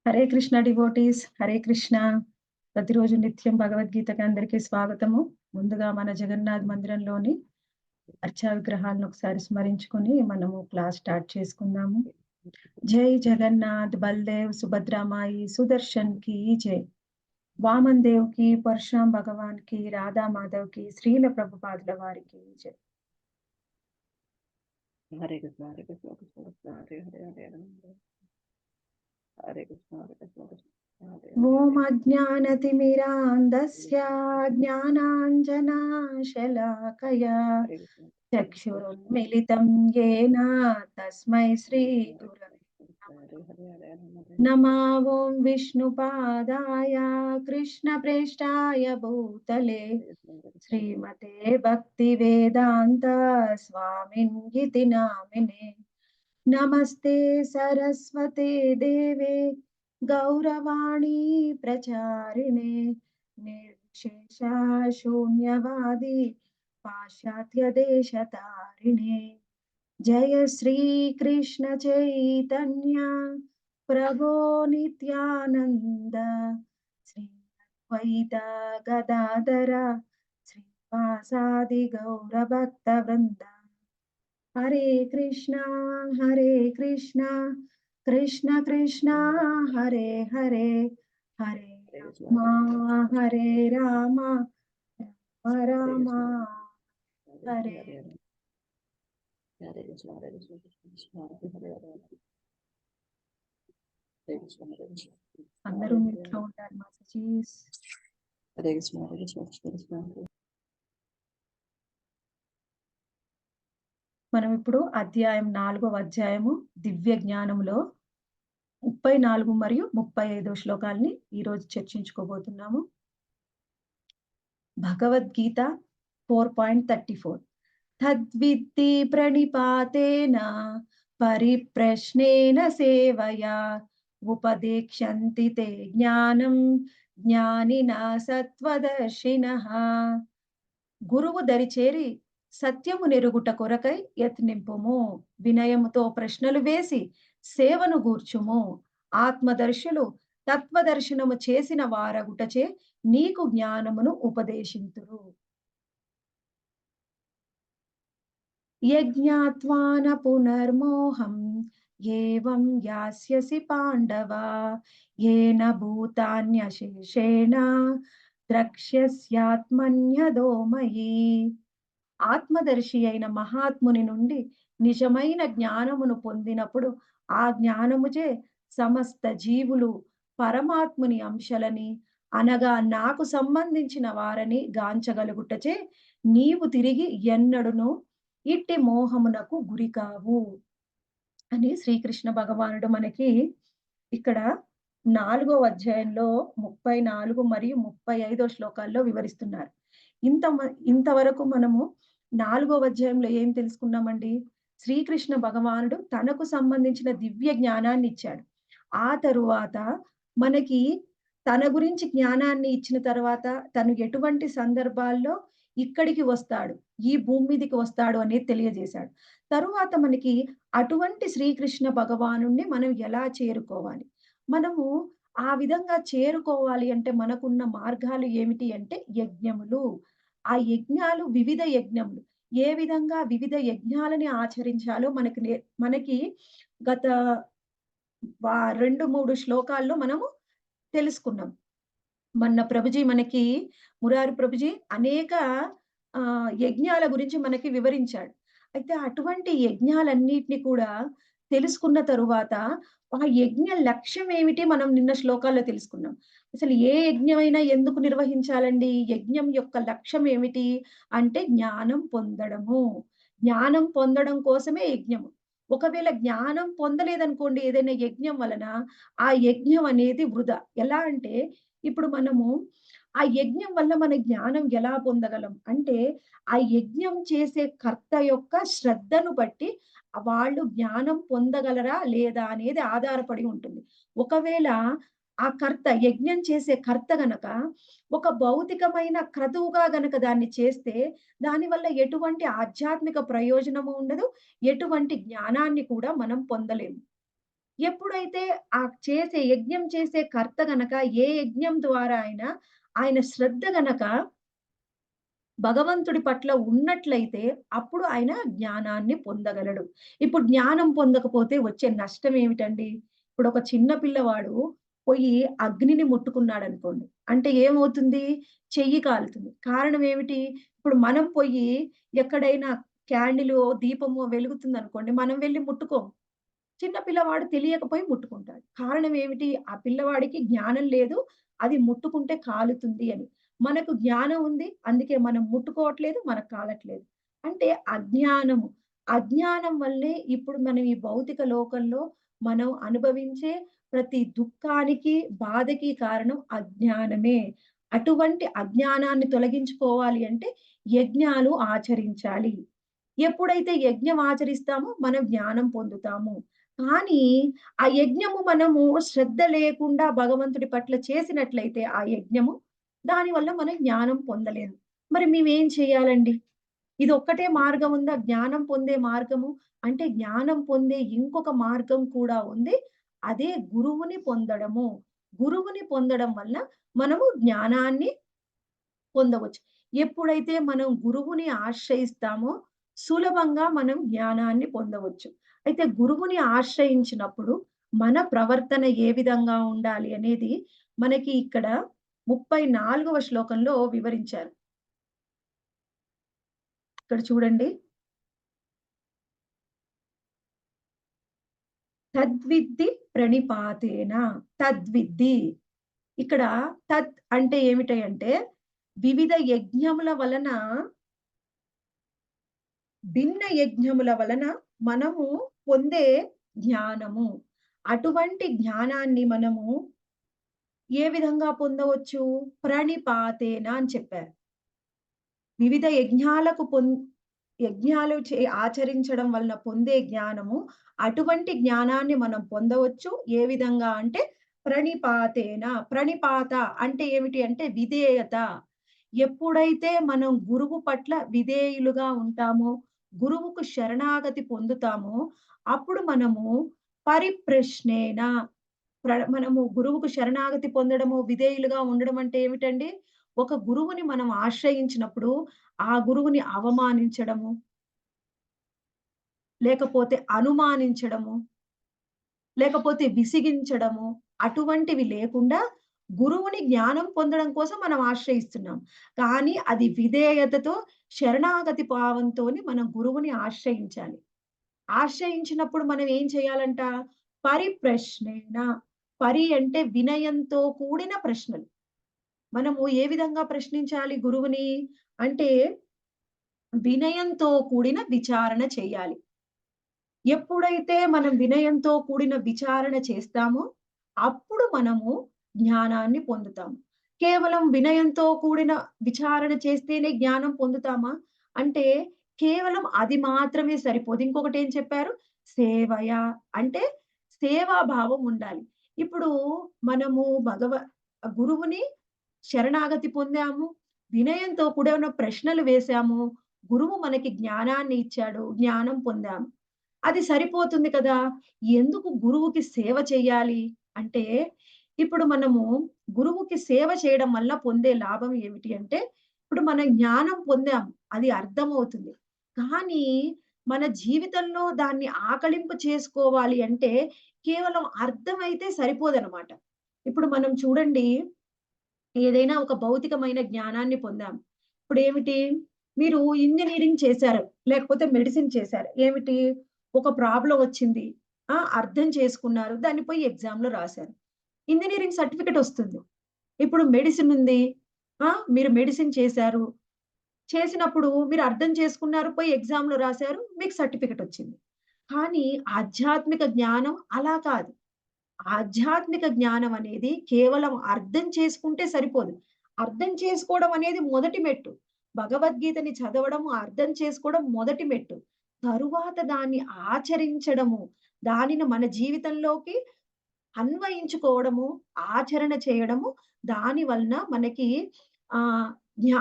Hare Krishna devotees, Hare Krishna. ప్రతిరోజు నిత్యం భగవద్గీతకి అందరికీ స్వాగతము. ముందుగా మన జగన్నాథ్ మందిరంలోని అర్చా విగ్రహాలను ఒకసారి స్మరించుకొని మనము క్లాస్ స్టార్ట్ చేసుకుందాము. జై జగన్నాథ్, బల్దేవ్, సుభద్రామాయి, సుదర్శన్ కి జై. వామన్ దేవ్ కి, పరశురాం భగవాన్ కి, రాధా మాధవ్ కి, శ్రీల ప్రభుపాదుల వారికి జై. హరే కృష్ణ హరే కృష్ణ కృష్ణ కృష్ణ హరే హరే హరే హరే హరే కృష్ణ హరే కృష్ణ కృష్ణ హరే ఓం అజ్ఞానతిమిరాంధస్య జ్ఞానాంజనాశలాకయా హరే కృష్ణ చక్షురున్మిలితం యేన తస్మై శ్రీ గురవే హరే హరే హరే హరే నమః. ఓం విష్ణుపాదాయ కృష్ణప్రేష్టాయ భూతలే శ్రీమతే భక్తి వేదాంత స్వామిన్గితి నామినే. నమస్తే సరస్వతే దేవే గౌరవాణి ప్రచారిణే నిర్విశేష శూన్యవాది పాశ్చాత్య దేశతారిణే. జయ శ్రీ కృష్ణ చైతన్య ప్రభో నిత్యానంద శ్రీ అద్వైత గదాధర శ్రీవాసాది గౌర భక్త వృంద. హరే కృష్ణ కృష్ణ కృష్ణ హరే హరే, హరే రామ హరే రామ రామ రామ హరే. హరే కృష్ణ హరే కృష్ణ కృష్ణ కృష్ణ హరే హరే హరే హరే కృష్ణ హరే కృష్ణ అందరూ మీట్లో ఉంటారు మాసజీస్. హరే కృష్ణ హరే కృష్ణ కృష్ణ కృష్ణ మనం ఇప్పుడు అధ్యాయం 4వ అధ్యాయము దివ్య జ్ఞానంలో 34 మరియు 35 శ్లోకాల్ని ఈరోజు చర్చించుకోబోతున్నాము. భగవద్గీత 4.34. తద్విద్ధి ప్రణిపాతేన పరిప్రశ్నేన సేవయా ఉపదేక్షంతి తే జ్ఞానం జ్ఞానినా సత్వదర్శినః. గురువు దరిచేరి సత్యము నెరుగుట కొరకై యత్నింపుము. వినయముతో ప్రశ్నలు వేసి సేవను గూర్చుము. ఆత్మదర్శులు తత్వదర్శనము చేసిన వారగుటచే నీకు జ్ఞానమును ఉపదేశింతురు. యజ్ఞాత్వాన పునర్మోహం ఏవం యాస్యసి పాండవ ఏన భూతాన్యశేషేణ ద్రక్ష్యస్యాత్మన్యదోమయి. ఆత్మదర్శి అయిన మహాత్ముని నుండి నిజమైన జ్ఞానమును పొందినప్పుడు ఆ జ్ఞానముచే సమస్త జీవులు పరమాత్ముని అంశలని అనగా నాకు సంబంధించిన వారని గాంచగలుగుటచే నీవు తిరిగి ఎన్నడును ఇట్టి మోహమునకు గురికావు అని శ్రీకృష్ణ భగవానుడు మనకి ఇక్కడ 4వ అధ్యాయంలో 34 మరియు 35 శ్లోకాల్లో వివరిస్తున్నారు. ఇంతవరకు మనము 4వ అధ్యాయంలో ఏం తెలుసుకున్నామండి? శ్రీకృష్ణ భగవానుడు తనకు సంబంధించిన దివ్య జ్ఞానాన్ని ఇచ్చాడు. ఆ తరువాత మనకి తన గురించి జ్ఞానాన్ని ఇచ్చిన తర్వాత తను ఎటువంటి సందర్భాల్లో ఇక్కడికి వస్తాడు, ఈ భూమి మీదకి వస్తాడు అనేది తెలియజేశాడు. తరువాత మనకి అటువంటి శ్రీకృష్ణ భగవానుణ్ణి మనం ఎలా చేరుకోవాలి, మనము ఆ విధంగా చేరుకోవాలి అంటే మనకున్న మార్గాలు ఏమిటి అంటే యజ్ఞములు. ఆ యజ్ఞాలు వివిధ యజ్ఞములు. ఏ విధంగా వివిధ యజ్ఞాలని ఆచరించాలో మనకి గత 2-3 శ్లోకాల్లో మనము తెలుసుకున్నాం. మొన్న ప్రభుజీ మనకి మురారి ప్రభుజీ అనేక యజ్ఞాల గురించి మనకి వివరించాడు. అయితే అటువంటి యజ్ఞాలన్నిటిని కూడా తెలుసుకున్న తరువాత ఆ యజ్ఞ లక్ష్యం ఏమిటి మనం నిన్న శ్లోకాల్లో తెలుసుకున్నాం. అసలు ఏ యజ్ఞమైనా ఎందుకు నిర్వహించాలండి? యజ్ఞం యొక్క లక్ష్యం ఏమిటి అంటే జ్ఞానం పొందడము. జ్ఞానం పొందడం కోసమే యజ్ఞము. ఒకవేళ జ్ఞానం పొందలేదనుకోండి ఏదైనా యజ్ఞం వలన, ఆ యజ్ఞం అనేది వృధా. ఎలా అంటే ఇప్పుడు మనము ఆ యజ్ఞం వల్ల మన జ్ఞానం ఎలా పొందగలం అంటే ఆ యజ్ఞం చేసే కర్త యొక్క శ్రద్ధను బట్టి వాళ్ళు జ్ఞానం పొందగలరా లేదా అనేది ఆధారపడి ఉంటుంది. ఒకవేళ ఆ కర్త, యజ్ఞం చేసే కర్త గనక ఒక భౌతికమైన క్రతువుగా గనక దాన్ని చేస్తే దానివల్ల ఎటువంటి ఆధ్యాత్మిక ప్రయోజనము ఉండదు, ఎటువంటి జ్ఞానాన్ని కూడా మనం పొందలేము. ఎప్పుడైతే ఆ చేసే యజ్ఞం చేసే కర్త గనక ఏ యజ్ఞం ద్వారా అయినా ఆయన శ్రద్ధ గనక భగవంతుడి పట్ల ఉన్నట్లయితే అప్పుడు ఆయన జ్ఞానాన్ని పొందగలడు. ఇప్పుడు జ్ఞానం పొందకపోతే వచ్చే నష్టం ఏమిటండి? ఇప్పుడు ఒక చిన్న పిల్లవాడు పొయ్యి అగ్నిని ముట్టుకున్నాడనుకోండి. అంటే ఏమవుతుంది? చెయ్యి కాలుతుంది. కారణం ఏమిటి? ఇప్పుడు మనం పొయ్యి ఎక్కడైనా క్యాండిలో, దీపమో వెలుగుతుందనుకోండి. మనం వెళ్లి ముట్టుకోం. చిన్న పిల్లవాడు తెలియకపోయి ముట్టుకుంటాడు. కారణం ఏమిటి? ఆ పిల్లవాడికి జ్ఞానం లేదు. అది ముట్టుకుంటే కాలుతుంది అని. మనకు జ్ఞానం ఉంది. అందుకే మనం ముట్టుకోవట్లేదు. మనకు కాలట్లేదు. అంటే అజ్ఞానము. అజ్ఞానం వల్లే ఇప్పుడు మనం ఈ భౌతిక లోకంలో మనం అనుభవించే ప్రతి దుఃఖానికి, బాధకి కారణం అజ్ఞానమే. అటువంటి అజ్ఞానాన్ని తొలగించుకోవాలి అంటే యజ్ఞాలు ఆచరించాలి. ఎప్పుడైతే యజ్ఞం ఆచరిస్తామో మనం జ్ఞానం పొందుతాము. కానీ ఆ యజ్ఞము మనము శ్రద్ధ లేకుండా భగవంతుడి పట్ల చేసినట్లయితే ఆ యజ్ఞము, దానివల్ల మనం జ్ఞానం పొందలేము. మరి మేమేం చేయాలండి? ఇదొక్కటే మార్గం ఉందా జ్ఞానం పొందే మార్గము? అంటే జ్ఞానం పొందే ఇంకొక మార్గం కూడా ఉంది. అదే గురువుని పొందడము. గురువుని పొందడం వల్ల మనము జ్ఞానాన్ని పొందవచ్చు. ఎప్పుడైతే మనం గురువుని ఆశ్రయిస్తామో, సులభంగా మనం జ్ఞానాన్ని పొందవచ్చు. అయితే గురువుని ఆశ్రయించినప్పుడు మన ప్రవర్తన ఏ విధంగా ఉండాలి అనేది మనకి ఇక్కడ 34వ శ్లోకంలో వివరించారు. ఇక్కడ చూడండి. తద్విద్ది ప్రణిపాతేన. తద్విద్ది. ఇక్కడ తత్ అంటే ఏమిటి అంటే వివిధ యజ్ఞముల వలన భిన్న యజ్ఞముల వలన మనము పొందే జ్ఞానము. అటువంటి జ్ఞానాన్ని మనము ఏ విధంగా పొందవచ్చు? ప్రణిపాతేన అని చెప్పారు. వివిధ యజ్ఞాలు ఆచరించడం వలన పొందే జ్ఞానము, అటువంటి జ్ఞానాన్ని మనం పొందవచ్చు. ఏ విధంగా అంటే ప్రణిపాతేన. ప్రణిపాత అంటే ఏమిటి అంటే విధేయత. ఎప్పుడైతే మనం గురువు పట్ల విధేయులుగా ఉంటామో, గురువుకు శరణాగతి పొందుతామో, అప్పుడు మనము పరిప్రశ్నేన మనము గురువుకు శరణాగతి పొందడము, విధేయులుగా ఉండడం అంటే ఏమిటండి? ఒక గురువుని మనం ఆశ్రయించినప్పుడు, ఆ గురువుని అవమానించడము, లేకపోతే అనుమానించడము, లేకపోతే విసిగించడము, అటువంటివి లేకుండా గురువుని జ్ఞానం పొందడం కోసం మనం ఆశ్రయిస్తున్నాం. కానీ అది విధేయతతో, శరణాగతి భావంతోని మనం గురువుని ఆశ్రయించాలి. ఆశ్రయించినప్పుడు మనం ఏం చేయాలంట? పరిప్రశ్నేన. పరి అంటే వినయంతో కూడిన ప్రశ్నలు. మనము ఏ విధంగా ప్రశ్నించాలి గురువుని? అంటే వినయంతో కూడిన విచారణ చేయాలి. ఎప్పుడైతే మనం వినయంతో కూడిన విచారణ చేస్తామో, అప్పుడు మనము జ్ఞానాన్ని పొందుతాము. కేవలం వినయంతో కూడిన విచారణ చేస్తేనే జ్ఞానం పొందుతామా? అంటే కేవలం అది మాత్రమే సరిపోదు. ఇంకొకటేం చెప్పారు? సేవయ అంటే సేవాభావం ఉండాలి. ఇప్పుడు మనము గురువుని శరణాగతి పొందాము. వినయంతో కూడిన ప్రశ్నలు వేశాము. గురువు మనకి జ్ఞానాన్ని ఇచ్చాడు. జ్ఞానం పొందాము. అది సరిపోతుంది కదా! ఎందుకు గురువుకి సేవ చెయ్యాలి? అంటే, ఇప్పుడు మనము గురువుకి సేవ చేయడం వల్ల పొందే లాభం ఏమిటి అంటే, ఇప్పుడు మనం జ్ఞానం పొందాం. అది అర్థమవుతుంది. కానీ, మన జీవితంలో దాన్ని ఆకళింపు చేసుకోవాలి అంటే, కేవలం అర్థమైతే సరిపోదనమాట. ఇప్పుడు మనం చూడండి ఏదైనా ఒక భౌతికమైన జ్ఞానాన్ని పొందాం. ఇప్పుడేమిటి? మీరు ఇంజినీరింగ్ చేశారు. లేకపోతే మెడిసిన్ చేశారు. ఏమిటి? ఒక ప్రాబ్లమ్ వచ్చింది. అర్థం చేసుకున్నారు. దాన్ని పోయి ఎగ్జామ్‌లో రాసారు. ఇంజినీరింగ్ సర్టిఫికేట్ ఒస్తుంది. ఇప్పుడు మెడిసిన్ ఉంది. మీరు మెడిసిన్ చేశారు. చేసినప్పుడు మీరు అర్థం చేసుకున్నారు. పోయి ఎగ్జామ్‌లో రాసారు. మీకు సర్టిఫికేట్ వచ్చింది. కానీ ఆధ్యాత్మిక జ్ఞానం అలా కాదు. ఆధ్యాత్మిక జ్ఞానం అనేది కేవలం అర్థం చేసుకుంటే సరిపోదు. అర్థం చేసుకోవడం అనేది మొదటి మెట్టు. భగవద్గీతని చదవడం, అర్థం చేసుకోవడం మొదటి మెట్టు. తరువాత దాన్ని ఆచరించడము, దానిని మన జీవితంలోకి అన్వయించుకోవడము, ఆచరణ చేయడము, దాని వలన మనకి ఆహ్,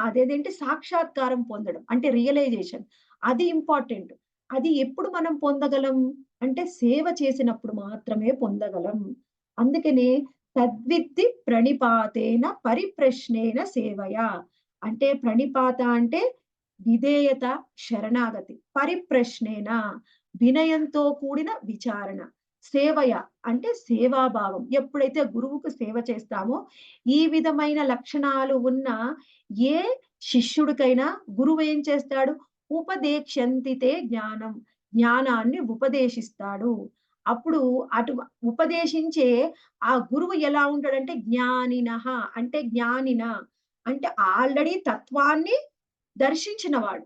అదేంటి సాక్షాత్కారం పొందడం. అంటే రియలైజేషన్. అది ఇంపార్టెంట్. అది ఎప్పుడు మనం పొందగలం? అంటే సేవ చేసినప్పుడు మాత్రమే పొందగలం. అందుకనే తద్విద్ధి ప్రణిపాతేన పరిప్రశ్నేన సేవయా. అంటే ప్రణిపాత అంటే విధేయత, శరణాగతి. పరిప్రశ్నేన వినయంతో కూడిన విచారణ. సేవయ అంటే సేవాభావం. ఎప్పుడైతే గురువుకు సేవ చేస్తామో, ఈ విధమైన లక్షణాలు ఉన్న ఏ శిష్యుడికైనా గురువు ఏం చేస్తాడు? ఉపదేక్ష్యంతి తే జ్ఞానం. జ్ఞానాన్ని ఉపదేశిస్తాడు. అప్పుడు అటు ఉపదేశించే ఆ గురువు ఎలా ఉంటాడంటే జ్ఞానినః అంటే జ్ఞానిన అంటే ఆల్రెడీ తత్వాన్ని దర్శించినవాడు.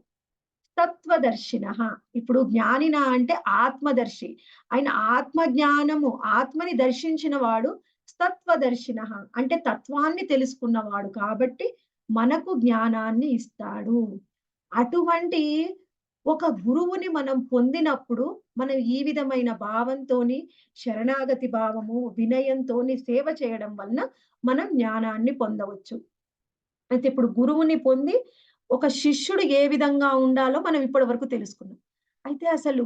తత్వదర్శినః. ఇప్పుడు జ్ఞానిన అంటే ఆత్మదర్శి. ఆయన ఆత్మ జ్ఞానము, ఆత్మని దర్శించిన వాడు తత్వదర్శినః. అంటే తత్వాన్ని తెలుసుకున్నవాడు కాబట్టి మనకు జ్ఞానాన్ని ఇస్తాడు. అటువంటి ఒక గురువుని మనం పొందినప్పుడు, మనం ఈ విధమైన భావంతోని, శరణాగతి భావము, వినయంతోని సేవ చేయడం వలన మనం జ్ఞానాన్ని పొందవచ్చు. అయితే ఇప్పుడు గురువుని పొంది, ఒక శిష్యుడు ఏ విధంగా ఉండాలో మనం ఇప్పటి వరకు తెలుసుకున్నాం. అయితే అసలు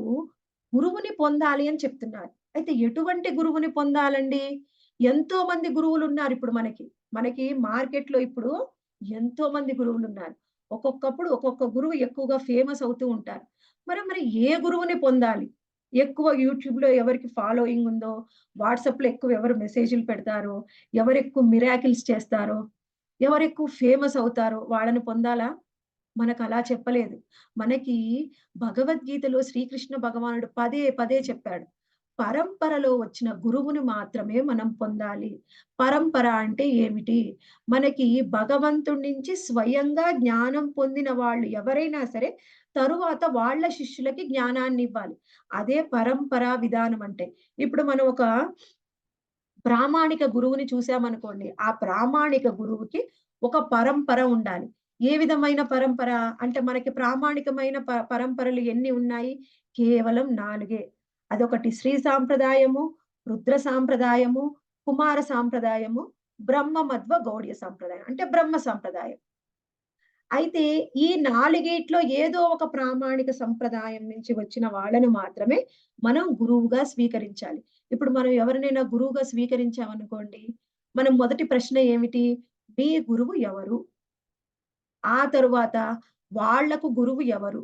గురువుని పొందాలి అని చెప్తున్నారు. అయితే ఎటువంటి గురువుని పొందాలండి? ఎంతో మంది గురువులున్నారు ఇప్పుడు మనకి. మనకి మార్కెట్‌లో ఇప్పుడు ఎంతో మంది గురువులున్నారు. ఒక్కొక్కప్పుడు ఒక్కొక్క గురువు ఎక్కువగా ఫేమస్ అవుతూ ఉంటారు. మరి ఏ గురువుని పొందాలి? ఎక్కువ యూట్యూబ్‌లో ఎవరికి ఫాలోయింగ్ ఉందో, వాట్సాప్‌లో ఎక్కువ ఎవరు మెసేజ్‌లు పెడతారో, ఎవరెక్కువ మిరాకిల్స్ చేస్తారో, ఎవరెక్కువ ఫేమస్ అవుతారో వాళ్ళని పొందాలా? మనకలా చెప్పలేదు. మనకి భగవద్గీతలో శ్రీకృష్ణ భగవానుడు పదే పదే చెప్పాడు. పరంపరలో వచ్చిన గురువుని మాత్రమే మనం పొందాలి. పరంపర అంటే ఏమిటి? మనకి భగవంతుడి నుంచి స్వయంగా జ్ఞానం పొందిన వాళ్ళు ఎవరైనా సరే, తరువాత వాళ్ళ శిష్యులకి జ్ఞానాన్నివ్వాలి. అదే పరంపరా విధానం అంటే. ఇప్పుడు మనం ఒక ప్రామాణిక గురువుని చూసామనుకోండి. ఆ ప్రామాణిక గురువుకి ఒక పరంపర ఉండాలి. ఏ విధమైన పరంపర? అంటే మనకి ప్రామాణికమైన పరంపరలు ఎన్ని ఉన్నాయి? కేవలం 4 అదొకటి శ్రీ సాంప్రదాయము, రుద్ర సాంప్రదాయము, కుమార సాంప్రదాయము, బ్రహ్మ మధ్వ గౌడ్య సాంప్రదాయం. అంటే బ్రహ్మ సాంప్రదాయం. అయితే ఈ నాలుగిట్లో ఏదో ఒక ప్రామాణిక సంప్రదాయం నుంచి వచ్చిన వాళ్ళని మాత్రమే మనం గురువుగా స్వీకరించాలి. ఇప్పుడు మనం ఎవరినైనా గురువుగా స్వీకరించామనుకోండి, మనం మొదటి ప్రశ్న ఏమిటి? మీ గురువు ఎవరు? ఆ తరువాత వాళ్ళకు గురువు ఎవరు?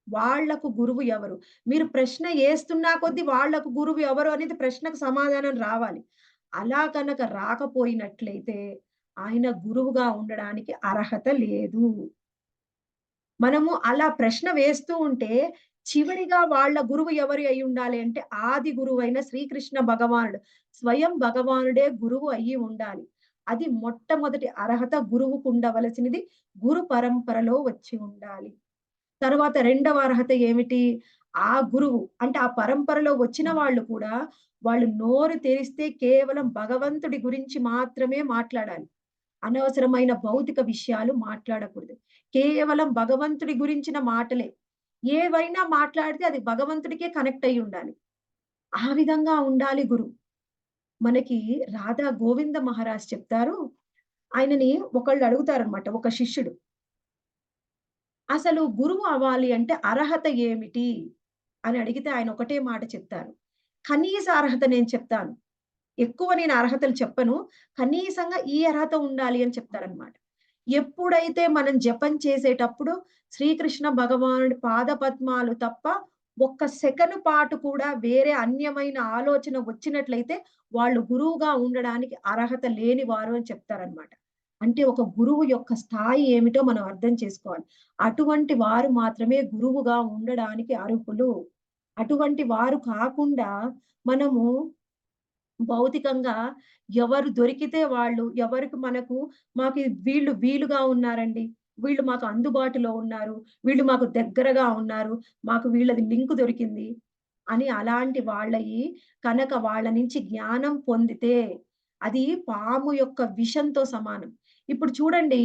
వాళ్ళకు గురువు ఎవరు? మీరు ప్రశ్న ఏస్తున్నా కొద్దీ వాళ్ళకు గురువు ఎవరు అనేది ప్రశ్నకు సమాధానం రావాలి. అలా గనక రాకపోయినట్లయితే ఆయన గురువుగా ఉండడానికి అర్హత లేదు. మనము అలా ప్రశ్న వేస్తూ ఉంటే, చివరిగా వాళ్ళ గురువు ఎవరు అయ్యుండాలి అంటే, ఆది గురువైన శ్రీకృష్ణ భగవానుడు. స్వయం భగవానుడే గురువు అయ్యి ఉండాలి. అది మొట్టమొదటి అర్హత గురువుకుండవలసినది గురు పరంపరలో వచ్చి ఉండాలి. తరువాత రెండవ అర్హత ఏమిటి? ఆ గురువు అంటే ఆ పరంపరలో వచ్చిన వాళ్ళు కూడా, వాళ్ళు నోరు తెరిస్తే కేవలం భగవంతుడి గురించి మాత్రమే మాట్లాడాలి. అనవసరమైన భౌతిక విషయాలు మాట్లాడకూడదు. కేవలం భగవంతుడి గురించిన మాటలే. ఏవైనా మాట్లాడితే అది భగవంతుడికే కనెక్ట్ అయ్యుండాలి. ఆ విధంగా ఉండాలి గురువు. మనకి రాధా గోవింద మహారాజ్ చెప్తారు. ఆయనని ఒకళ్ళు అడుగుతారనమాట ఒక శిష్యుడు. అసలు గురువు అవ్వాలి అంటే అర్హత ఏమిటి? అని అడిగితే ఆయన ఒకటే మాట చెప్తారు. కనీస అర్హత నేను చెప్తాను. ఎక్కువ నేను అర్హతలు చెప్పను. కనీసంగా ఈ అర్హత ఉండాలి అని చెప్తారనమాట. ఎప్పుడైతే మనం జపం చేసేటప్పుడు శ్రీకృష్ణ భగవానుడి పాదపద్మాలు తప్ప ఒక్క సెకను పాటు కూడా వేరే అన్యమైన ఆలోచన వచ్చినట్లయితే వాళ్ళు గురువుగా ఉండడానికి అర్హత లేనివారు అని చెప్తారనమాట. అంటే ఒక గురువు యొక్క స్థాయి ఏమిటో మనం అర్థం చేసుకోవాలి. అటువంటి వారు మాత్రమే గురువుగా ఉండడానికి అర్హులు. అటువంటి వారు కాకుండా మనము భౌతికంగా ఎవరు దొరికితే వాళ్ళు, ఎవరికి మనకు మాకు వీళ్ళు వీలుగా ఉన్నారండి. వీళ్ళు మాకు అందుబాటులో ఉన్నారు. వీళ్ళు మాకు దగ్గరగా ఉన్నారు. మాకు వీళ్ళది లింక్ దొరికింది. అని అలాంటి వాళ్ళయి కనక వాళ్ళ నుంచి జ్ఞానం పొందితే, అది పాము యొక్క విషంతో సమానం. ఇప్పుడు చూడండి,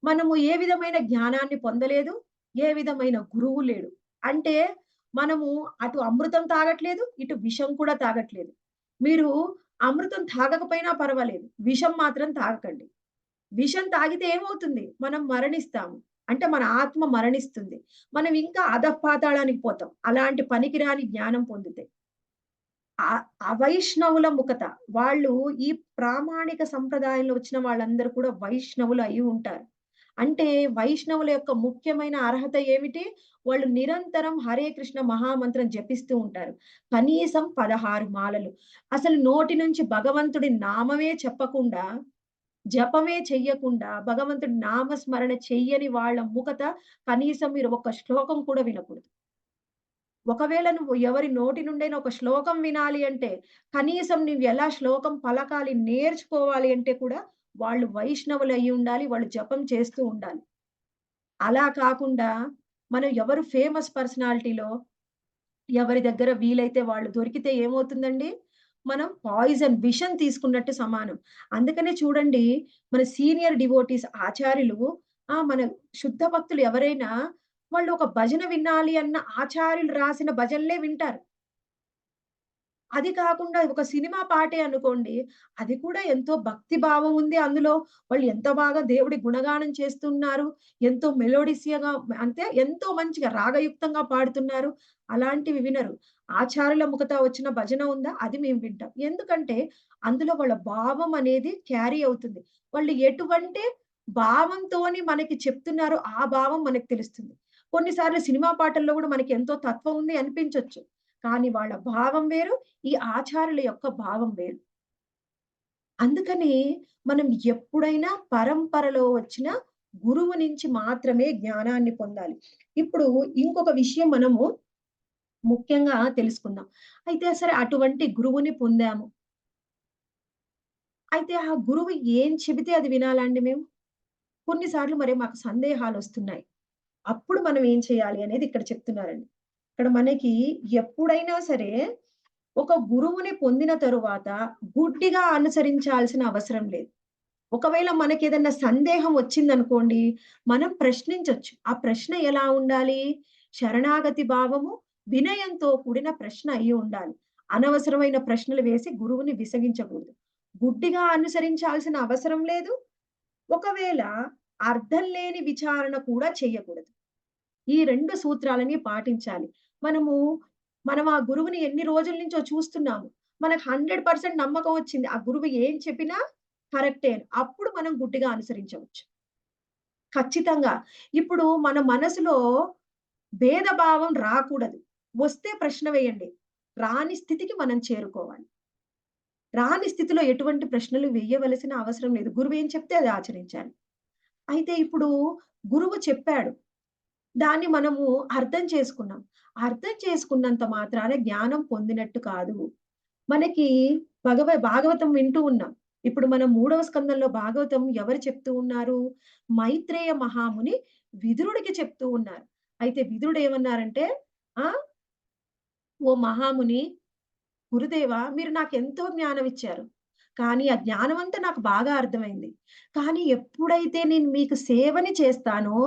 మనము ఏ విధమైన జ్ఞానాన్ని పొందలేదు. ఏ విధమైన గురువు లేడు. అంటే మనము అటు అమృతం తాగట్లేదు, ఇటు విషం కూడా తాగట్లేదు. మీరు అమృతం తాగకపోయినా పర్వాలేదు. విషం మాత్రం తాగకండి. విషం తాగితే ఏమవుతుంది? మనం మరణిస్తాము. అంటే మన ఆత్మ మరణిస్తుంది. మనం ఇంకా అధఃపాతాళానికి పోతాం. అలాంటి పనికిరాని జ్ఞానం పొందితే. ఆ అవైష్ణవుల ముఖత. వాళ్ళు ఈ ప్రామాణిక సంప్రదాయంలో వచ్చిన వాళ్ళందరూ కూడా వైష్ణవులు అయ్యి ఉంటారు. అంటే వైష్ణవుల యొక్క ముఖ్యమైన అర్హత ఏమిటి? వాళ్ళు నిరంతరం హరే కృష్ణ మహామంత్రం జపిస్తూ ఉంటారు. కనీసం 16 మాలలు. అసలు నోటి నుంచి భగవంతుడి నామమే చెప్పకుండా, జపమే చెయ్యకుండా, భగవంతుడి నామస్మరణ చెయ్యని వాళ్ళ ముఖత కనీసం మీరు ఒక్క శ్లోకం కూడా వినకూడదు. ఒకవేళ నువ్వు ఎవరి నోటి నుండైనా ఒక శ్లోకం వినాలి అంటే, కనీసం నువ్వెలా శ్లోకం పలకాలి నేర్చుకోవాలి అంటే కూడా, వాళ్ళు వైష్ణవులయ్యి ఉండాలి. వాళ్ళు జపం చేస్తూ ఉండాలి. అలా కాకుండా, మనం ఎవరు ఫేమస్ పర్సనాలిటీలో ఎవరి దగ్గర వీలైతే వాళ్ళు దొరికితే ఏమవుతుందండి? మనం పాయిజన్ విషం తీసుకున్నట్టు సమానం. అందుకనే చూడండి మన సీనియర్ డివోటీస్ ఆచార్యులు మన శుద్ధ భక్తులు ఎవరైనా వాళ్ళు ఒక భజన వినాలి అన్న ఆచార్యులు రాసిన భజనలే వింటారు. అది కాకుండా ఒక సినిమా పాటే అనుకోండి. అది కూడా ఎంతో భక్తి భావం ఉంది అందులో. వాళ్ళు ఎంత బాగా దేవుడి గుణగానం చేస్తున్నారు. ఎంతో మెలోడిసియగా అంటే ఎంతో మంచిగా రాగయుక్తంగా పాడుతున్నారు. అలాంటివి వినరు. ఆచార్యుల ముఖత వచ్చిన భజన ఉందా? అది మేము వింటాం. ఎందుకంటే అందులో వాళ్ళ భావం అనేది క్యారీ అవుతుంది. వాళ్ళు ఎటువంటి భావంతోని మనకి చెప్తున్నారో ఆ భావం మనకు తెలుస్తుంది. కొన్నిసార్లు సినిమా పాటల్లో గూడా మనకి ఎంతో తత్వం ఉంది అనిపించొచ్చు. కానీ వాళ్ళ భావం వేరు. ఈ ఆచారుల యొక్క భావం వేరు. అందుకని మనం ఎప్పుడైనా పరంపరలో వచ్చిన గురువు నుంచి మాత్రమే జ్ఞానాన్ని పొందాలి. ఇప్పుడు ఇంకొక విషయం మనము ముఖ్యంగా తెలుసుకుందాం. అయితే సరే అటువంటి గురువుని పొందాము. అయితే ఆ గురువు ఏం చెబితే అది వినాలా అండి మేము? కొన్ని సార్లు మరి మాకు సందేహాలొస్తున్నాయి. అప్పుడు మనం ఏం చేయాలి అనేది ఇక్కడ చెప్తున్నారండి. ఇక్కడ మనకి ఎప్పుడైనా సరే ఒక గురువుని పొందిన తరువాత గుడ్డిగా అనుసరించాల్సిన అవసరం లేదు. ఒకవేళ మనకేదన్నా సందేహం వచ్చిందనుకోండి, మనం ప్రశ్నించొచ్చు. ఆ ప్రశ్న ఎలా ఉండాలి? శరణాగతి భావము, వినయంతో కూడిన ప్రశ్న అయ్యి ఉండాలి. అనవసరమైన ప్రశ్నలు వేసి గురువుని విసిగించకూడదు. గుడ్డిగా అనుసరించాల్సిన అవసరం లేదు. ఒకవేళ అర్థం లేని విచారణ కూడా చేయకూడదు. ఈ 2 సూత్రాలని పాటించాలి. మనము మనం ఆ గురువుని ఎన్ని రోజుల నుంచో చూస్తున్నాము. మనకు 100% నమ్మకం వచ్చింది. ఆ గురువు ఏం చెప్పినా కరెక్టే అని. అప్పుడు మనం గుడ్డిగా అనుసరించవచ్చు. ఖచ్చితంగా. ఇప్పుడు మన మనసులో భేదభావం రాకూడదు. వస్తే ప్రశ్న వేయండి. రాని స్థితికి మనం చేరుకోవాలి. రాని స్థితిలో ఎటువంటి ప్రశ్నలు వేయవలసిన అవసరం లేదు. గురువు ఏం చెప్తే అది ఆచరించాలి. అయితే ఇప్పుడు గురువు చెప్పాడు. దాన్ని మనము అర్థం చేసుకున్నాం. అర్థం చేసుకున్నంత మాత్రాన జ్ఞానం పొందినట్టు కాదు. మనకి భాగవతం వింటూ ఉన్నాం. ఇప్పుడు మనం 3వ స్కందంలో భాగవతం ఎవరు చెప్తూ ఉన్నారు? మైత్రేయ మహాముని విదురుడికి చెప్తూ ఉన్నారు. అయితే విదురుడు ఏమన్నారంటే, "ఆ! ఓ మహాముని గురుదేవా! మీరు నాకెంతో జ్ఞానమిచ్చారు. కానీ ఆ జ్ఞానమంతా నాకు బాగా అర్థమైంది. కానీ ఎప్పుడైతే నేను మీకు సేవని చేస్తానో,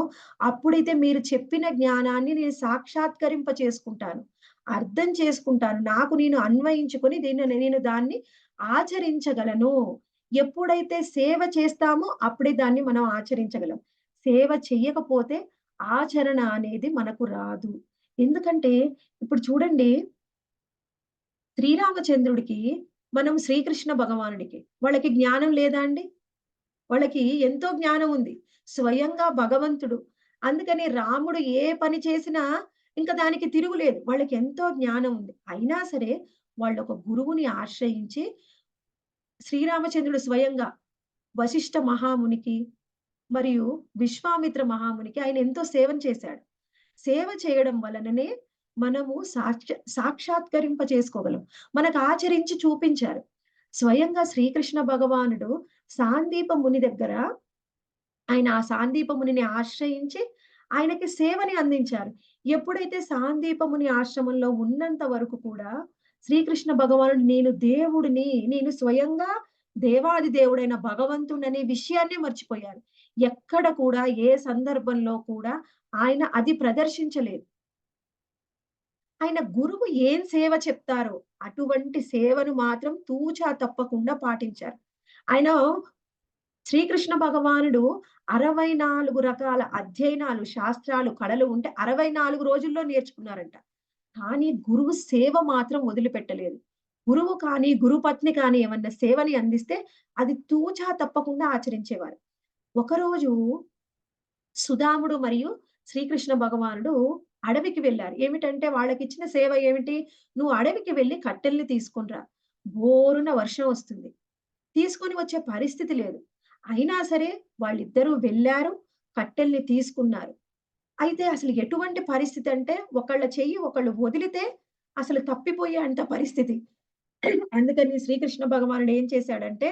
అప్పుడైతే మీరు చెప్పిన జ్ఞానాన్ని నేను సాక్షాత్కరింప చేసుకుంటాను. అర్థం చేసుకుంటాను. నాకు నేను అన్వయించుకొని నేను దాన్ని ఆచరించగలను. ఎప్పుడైతే సేవ చేస్తామో అప్పుడే దాన్ని మనం ఆచరించగలం. సేవ చెయ్యకపోతే ఆచరణ అనేది మనకు రాదు." ఎందుకంటే ఇప్పుడు చూడండి శ్రీరామచంద్రుడికి, మనం శ్రీకృష్ణ భగవానుడికి వాళ్ళకి జ్ఞానం లేదా అండి? వాళ్ళకి ఎంతో జ్ఞానం ఉంది. స్వయంగా భగవంతుడు. అందుకని రాముడు ఏ పని చేసినా ఇంక దానికి తిరుగులేదు. వాళ్ళకి ఎంతో జ్ఞానం ఉంది. అయినా సరే వాళ్ళొక గురువుని ఆశ్రయించి శ్రీరామచంద్రుడు స్వయంగా వశిష్ఠ మహామునికి మరియు విశ్వామిత్ర మహామునికి ఆయన ఎంతో సేవను చేశాడు. సేవ చేయడం వలననే మనము సాక్షాత్కరింప చేసుకోగలం. మనకు ఆచరించి చూపించారు. స్వయంగా శ్రీకృష్ణ భగవానుడు సాందీప ముని దగ్గర ఆయన ఆ సాందీప మునిని ఆశ్రయించి ఆయనకి సేవని అందించారు. ఎప్పుడైతే సాందీప ముని ఆశ్రమంలో ఉన్నంత వరకు కూడా శ్రీకృష్ణ భగవానుడు నేను దేవుడిని, నేను స్వయంగా దేవాది దేవుడైన భగవంతుడనే విషయాన్నే మర్చిపోయారు. ఎక్కడ కూడా ఏ సందర్భంలో కూడా ఆయన అది ప్రదర్శించలేదు. ఆయన గురువు ఏం సేవ చెప్తారో అటువంటి సేవను మాత్రం తూచా తప్పకుండా పాటించారు. ఆయన శ్రీకృష్ణ భగవానుడు 64 రకాల అధ్యయనాలు, శాస్త్రాలు, కళలు ఉంటే 64 రోజుల్లో నేర్చుకున్నారంట. కానీ గురువు సేవ మాత్రం వదిలిపెట్టలేదు. గురువు కానీ, గురుపత్ని కానీ ఏమన్నా సేవని అందిస్తే అది తూచా తప్పకుండా ఆచరించేవారు. ఒకరోజు సుదాముడు మరియు శ్రీకృష్ణ భగవానుడు అడవికి వెళ్లారు. ఏమిటంటే వాళ్ళకిచ్చిన సేవ ఏమిటి? "నువ్వు అడవికి వెళ్లి కట్టెల్ని తీసుకొని రా. బోరున వర్షం వస్తుంది." తీసుకొని వచ్చే పరిస్థితి లేదు. అయినా సరే వాళ్ళిద్దరూ వెళ్లారు. కట్టెల్ని తీసుకున్నారు. అయితే అసలు ఎటువంటి పరిస్థితి అంటే ఒకళ్ళ చెయ్యి ఒకళ్ళు వదిలితే అసలు తప్పిపోయే అంత పరిస్థితి. అందుకని శ్రీకృష్ణ భగవానుడు ఏం చేశాడంటే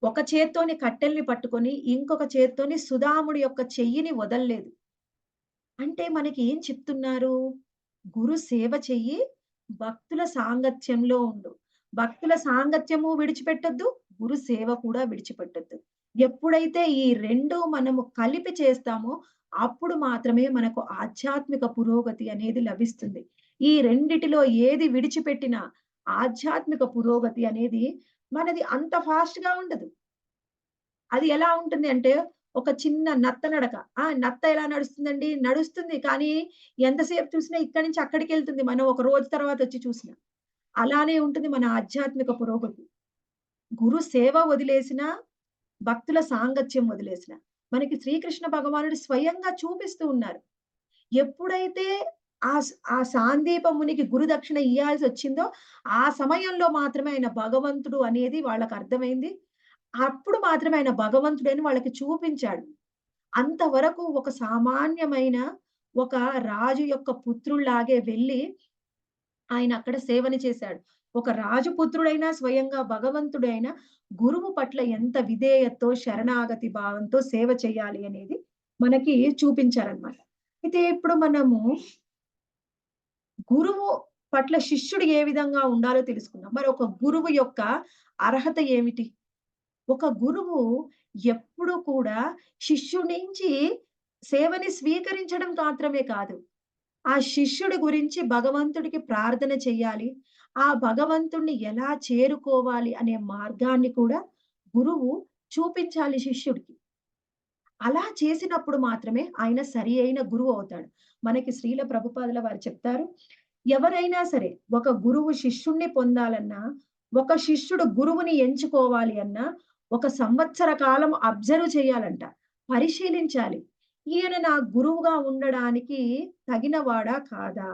ఒక చేత్తోని కట్టెల్ని పట్టుకొని ఇంకొక చేత్తోని సుదాముడి యొక్క చెయ్యిని వదల్లేదు. అంటే మనకి ఏం చెప్తున్నారు? గురు సేవ చెయ్యి, భక్తుల సాంగత్యంలో ఉండు. భక్తుల సాంగత్యము విడిచిపెట్టొద్దు, గురు సేవ కూడా విడిచిపెట్టొద్దు. ఎప్పుడైతే ఈ 2 మనము కలిపి చేస్తామో, అప్పుడు మాత్రమే మనకు ఆధ్యాత్మిక పురోగతి అనేది లభిస్తుంది. ఈ రెండిటిలో ఏది విడిచిపెట్టినా ఆధ్యాత్మిక పురోగతి అనేది మనది అంత ఫాస్ట్‌గా ఉండదు. అది ఎలా ఉంటుంది అంటే, ఒక చిన్న నత్త నడక. నత్త ఎలా నడుస్తుందండి? నడుస్తుంది. కానీ ఎంతసేపు చూసినా ఇక్కడి నుంచి అక్కడికెళ్తుంది. మనం ఒక రోజు తర్వాతొచ్చి చూసినా. అలానే ఉంటుంది మన ఆధ్యాత్మిక పురోగతి. గురు సేవ వదిలేసినా, భక్తుల సాంగత్యం వదిలేసినా. మనకి శ్రీకృష్ణ భగవానుడు స్వయంగా చూపిస్తూ ఉన్నారు. ఎప్పుడైతే ఆ సాందీప మునికి గురుదక్షిణ ఇయ్యాల్సొచ్చిందో, ఆ సమయంలో మాత్రమే ఆయన భగవంతుడు అనేది వాళ్ళకర్థమైంది. అప్పుడు మాత్రమే ఆయన భగవంతుడని వాళ్ళకి చూపించాడు. అంతవరకు ఒక సామాన్యమైన ఒక రాజు యొక్క పుత్రుల్లాగే వెళ్లి ఆయన అక్కడ సేవని చేశాడు. ఒక రాజు పుత్రుడైనా స్వయంగా భగవంతుడైన గురువు పట్ల ఎంత విధేయతతో, శరణాగతి భావంతో సేవ చేయాలి అనేది మనకి చూపించారనమాట. అయితే ఇప్పుడు మనము గురువు పట్ల శిష్యుడు ఏ విధంగా ఉండాలో తెలుసుకుందాం. మరి ఒక గురువు యొక్క అర్హత ఏమిటి? ఒక గురువు ఎప్పుడు కూడా శిష్యుడి నుంచి సేవని స్వీకరించడం మాత్రమే కాదు. ఆ శిష్యుడి గురించి భగవంతుడికి ప్రార్థన చెయ్యాలి. ఆ భగవంతుడిని ఎలా చేరుకోవాలి అనే మార్గాన్ని కూడా గురువు చూపించాలి శిష్యుడికి. అలా చేసినప్పుడు మాత్రమే ఆయన సరి అయిన గురువు అవుతాడు. మనకి శ్రీల ప్రభుపాదుల వారు చెప్తారు. ఎవరైనా సరే ఒక గురువు శిష్యుణ్ణి పొందాలన్నా, ఒక శిష్యుడు గురువుని ఎంచుకోవాలి అన్నా, ఒక సంవత్సర కాలం అబ్జర్వ్ చేయాలంట. పరిశీలించాలి. ఈయన నా గురువుగా ఉండడానికి తగినవాడా? కాదా?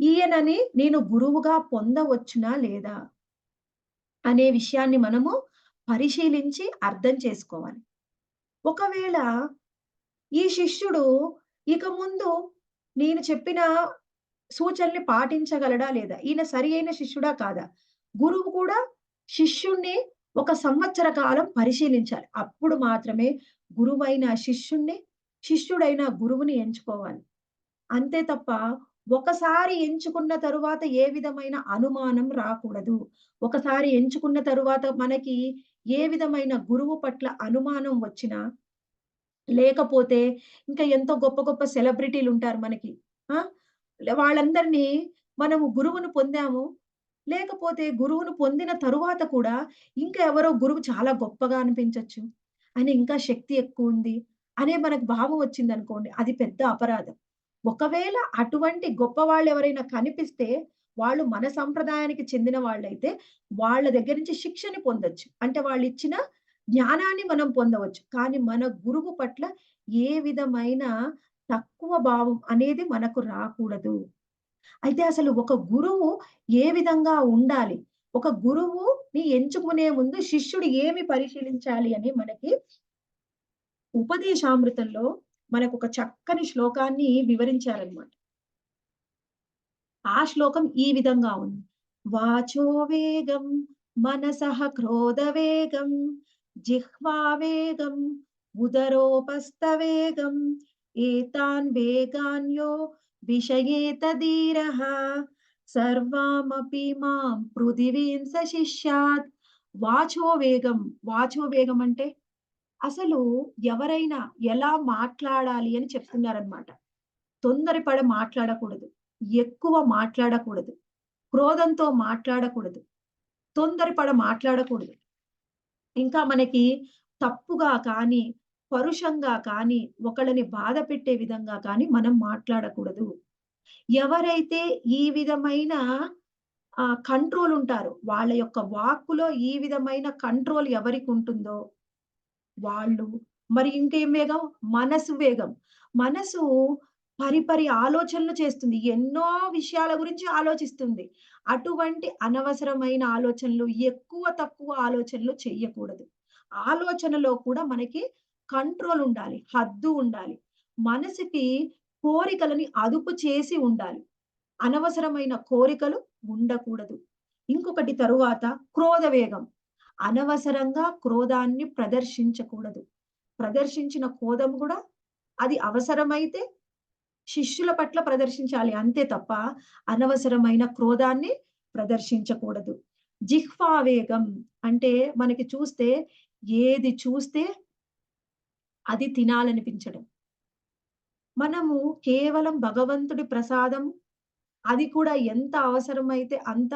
ఈయనని నేను గురువుగా పొందవచ్చునా? లేదా? అనే విషయాన్ని మనము పరిశీలించి అర్థం చేసుకోవాలి. ఒకవేళ ఈ శిష్యుడు ఇక ముందు నేను చెప్పిన సూచనలు పాటించగలడా? లేదా? ఈయన సరి అయిన శిష్యుడా? కాదా? గురువు కూడా శిష్యుణ్ణి ఒక సంవత్సర కాలం పరిశీలించాలి. అప్పుడు మాత్రమే గురువైన శిష్యుణ్ణి, శిష్యుడైన గురువుని ఎంచుకోవాలి. అంతే తప్ప ఒకసారి ఎంచుకున్న తరువాత ఏ విధమైన అనుమానం రాకూడదు. ఒకసారి ఎంచుకున్న తరువాత మనకి ఏ విధమైన గురువు పట్ల అనుమానం వచ్చినా లేకపోతే ఇంకా ఎంతో గొప్ప గొప్ప సెలబ్రిటీలుంటారు మనకి. ఆ! వాళ్ళందరినీ మనము గురువును పొందాము. లేకపోతే గురువును పొందిన తరువాత కూడా ఇంకా ఎవరో గురువు చాలా గొప్పగా అనిపించొచ్చు. ఆయన ఇంకా శక్తి ఎక్కువుంది అనే మనకు భావం వచ్చిందనుకోండి. అది పెద్ద అపరాధం. ఒకవేళ అటువంటి గొప్పవాళ్ళెవరైనా కనిపిస్తే వాళ్ళు మన సంప్రదాయానికి చెందిన వాళ్ళైతే వాళ్ళ దగ్గర నుంచి శిక్షని పొందొచ్చు. అంటే వాళ్ళిచ్చిన జ్ఞానాన్ని మనం పొందవచ్చు. కానీ మన గురువు పట్ల ఏ విధమైన తక్కువ భావం అనేది మనకు రాకూడదు. అయితే అసలు ఒక గురువు ఏ విధంగా ఉండాలి? ఒక గురువుని ఎంచుకునే ముందు శిష్యుడు ఏమి పరిశీలించాలి అని మనకి ఉపదేశామృతంలో మనకొక చక్కని శ్లోకాన్ని వివరించారనమాట. ఆ శ్లోకం ఈ విధంగా ఉంది. వాచో వేగం, మనసః క్రోధ వేగం, జిహ్వా వేగం, ఉదరోపస్థ వేగం, ఏతాన్ వేగాన్యో విషయేత ధీరః సర్వామపి మాం పృథివీం స శిష్యాత్. వాచో వేగం. వాచో వేగం అంటే అసలు ఎవరైనా ఎలా మాట్లాడాలి అని చెప్తున్నారనమాట. తొందరపడి మాట్లాడకూడదు. ఎక్కువ మాట్లాడకూడదు. క్రోధంతో మాట్లాడకూడదు. తొందరపడ మాట్లాడకూడదు. ఇంకా మనకి తప్పుగా కానీ, పరుషంగా కానీ, ఒకళ్ళని బాధ పెట్టే విధంగా కానీ మనం మాట్లాడకూడదు. ఎవరైతే ఈ విధమైన కంట్రోల్ ఉంటారో, వాళ్ళ యొక్క వాక్కులో ఈ విధమైన కంట్రోల్ ఎవరికుంటుందో వాళ్ళు మరి ఇంకేం వేగం? మనసు వేగం. మనసు పరిపరి ఆలోచనలు చేస్తుంది. ఎన్నో విషయాల గురించి ఆలోచిస్తుంది. అటువంటి అనవసరమైన ఆలోచనలు, ఎక్కువ తక్కువ ఆలోచనలు చెయ్యకూడదు. ఆలోచనలో కూడా మనకి కంట్రోల్ ఉండాలి. హద్దు ఉండాలి. మనసుకి కోరికలని అదుపు చేసి ఉండాలి. అనవసరమైన కోరికలు ఉండకూడదు. ఇంకొకటి తరువాత క్రోధ వేగం. అనవసరంగా క్రోధాన్ని ప్రదర్శించకూడదు. ప్రదర్శించిన క్రోధం గూడా అది అవసరమైతే శిష్యుల పట్ల ప్రదర్శించాలి. అంతే తప్ప అనవసరమైన క్రోధాన్ని ప్రదర్శించకూడదు. జిహ్వావేగం అంటే మనకి చూస్తే ఏది చూస్తే అది తినాలనిపించడం. మనము కేవలం భగవంతుడి ప్రసాదం అది కూడా ఎంత అవసరమైతే అంత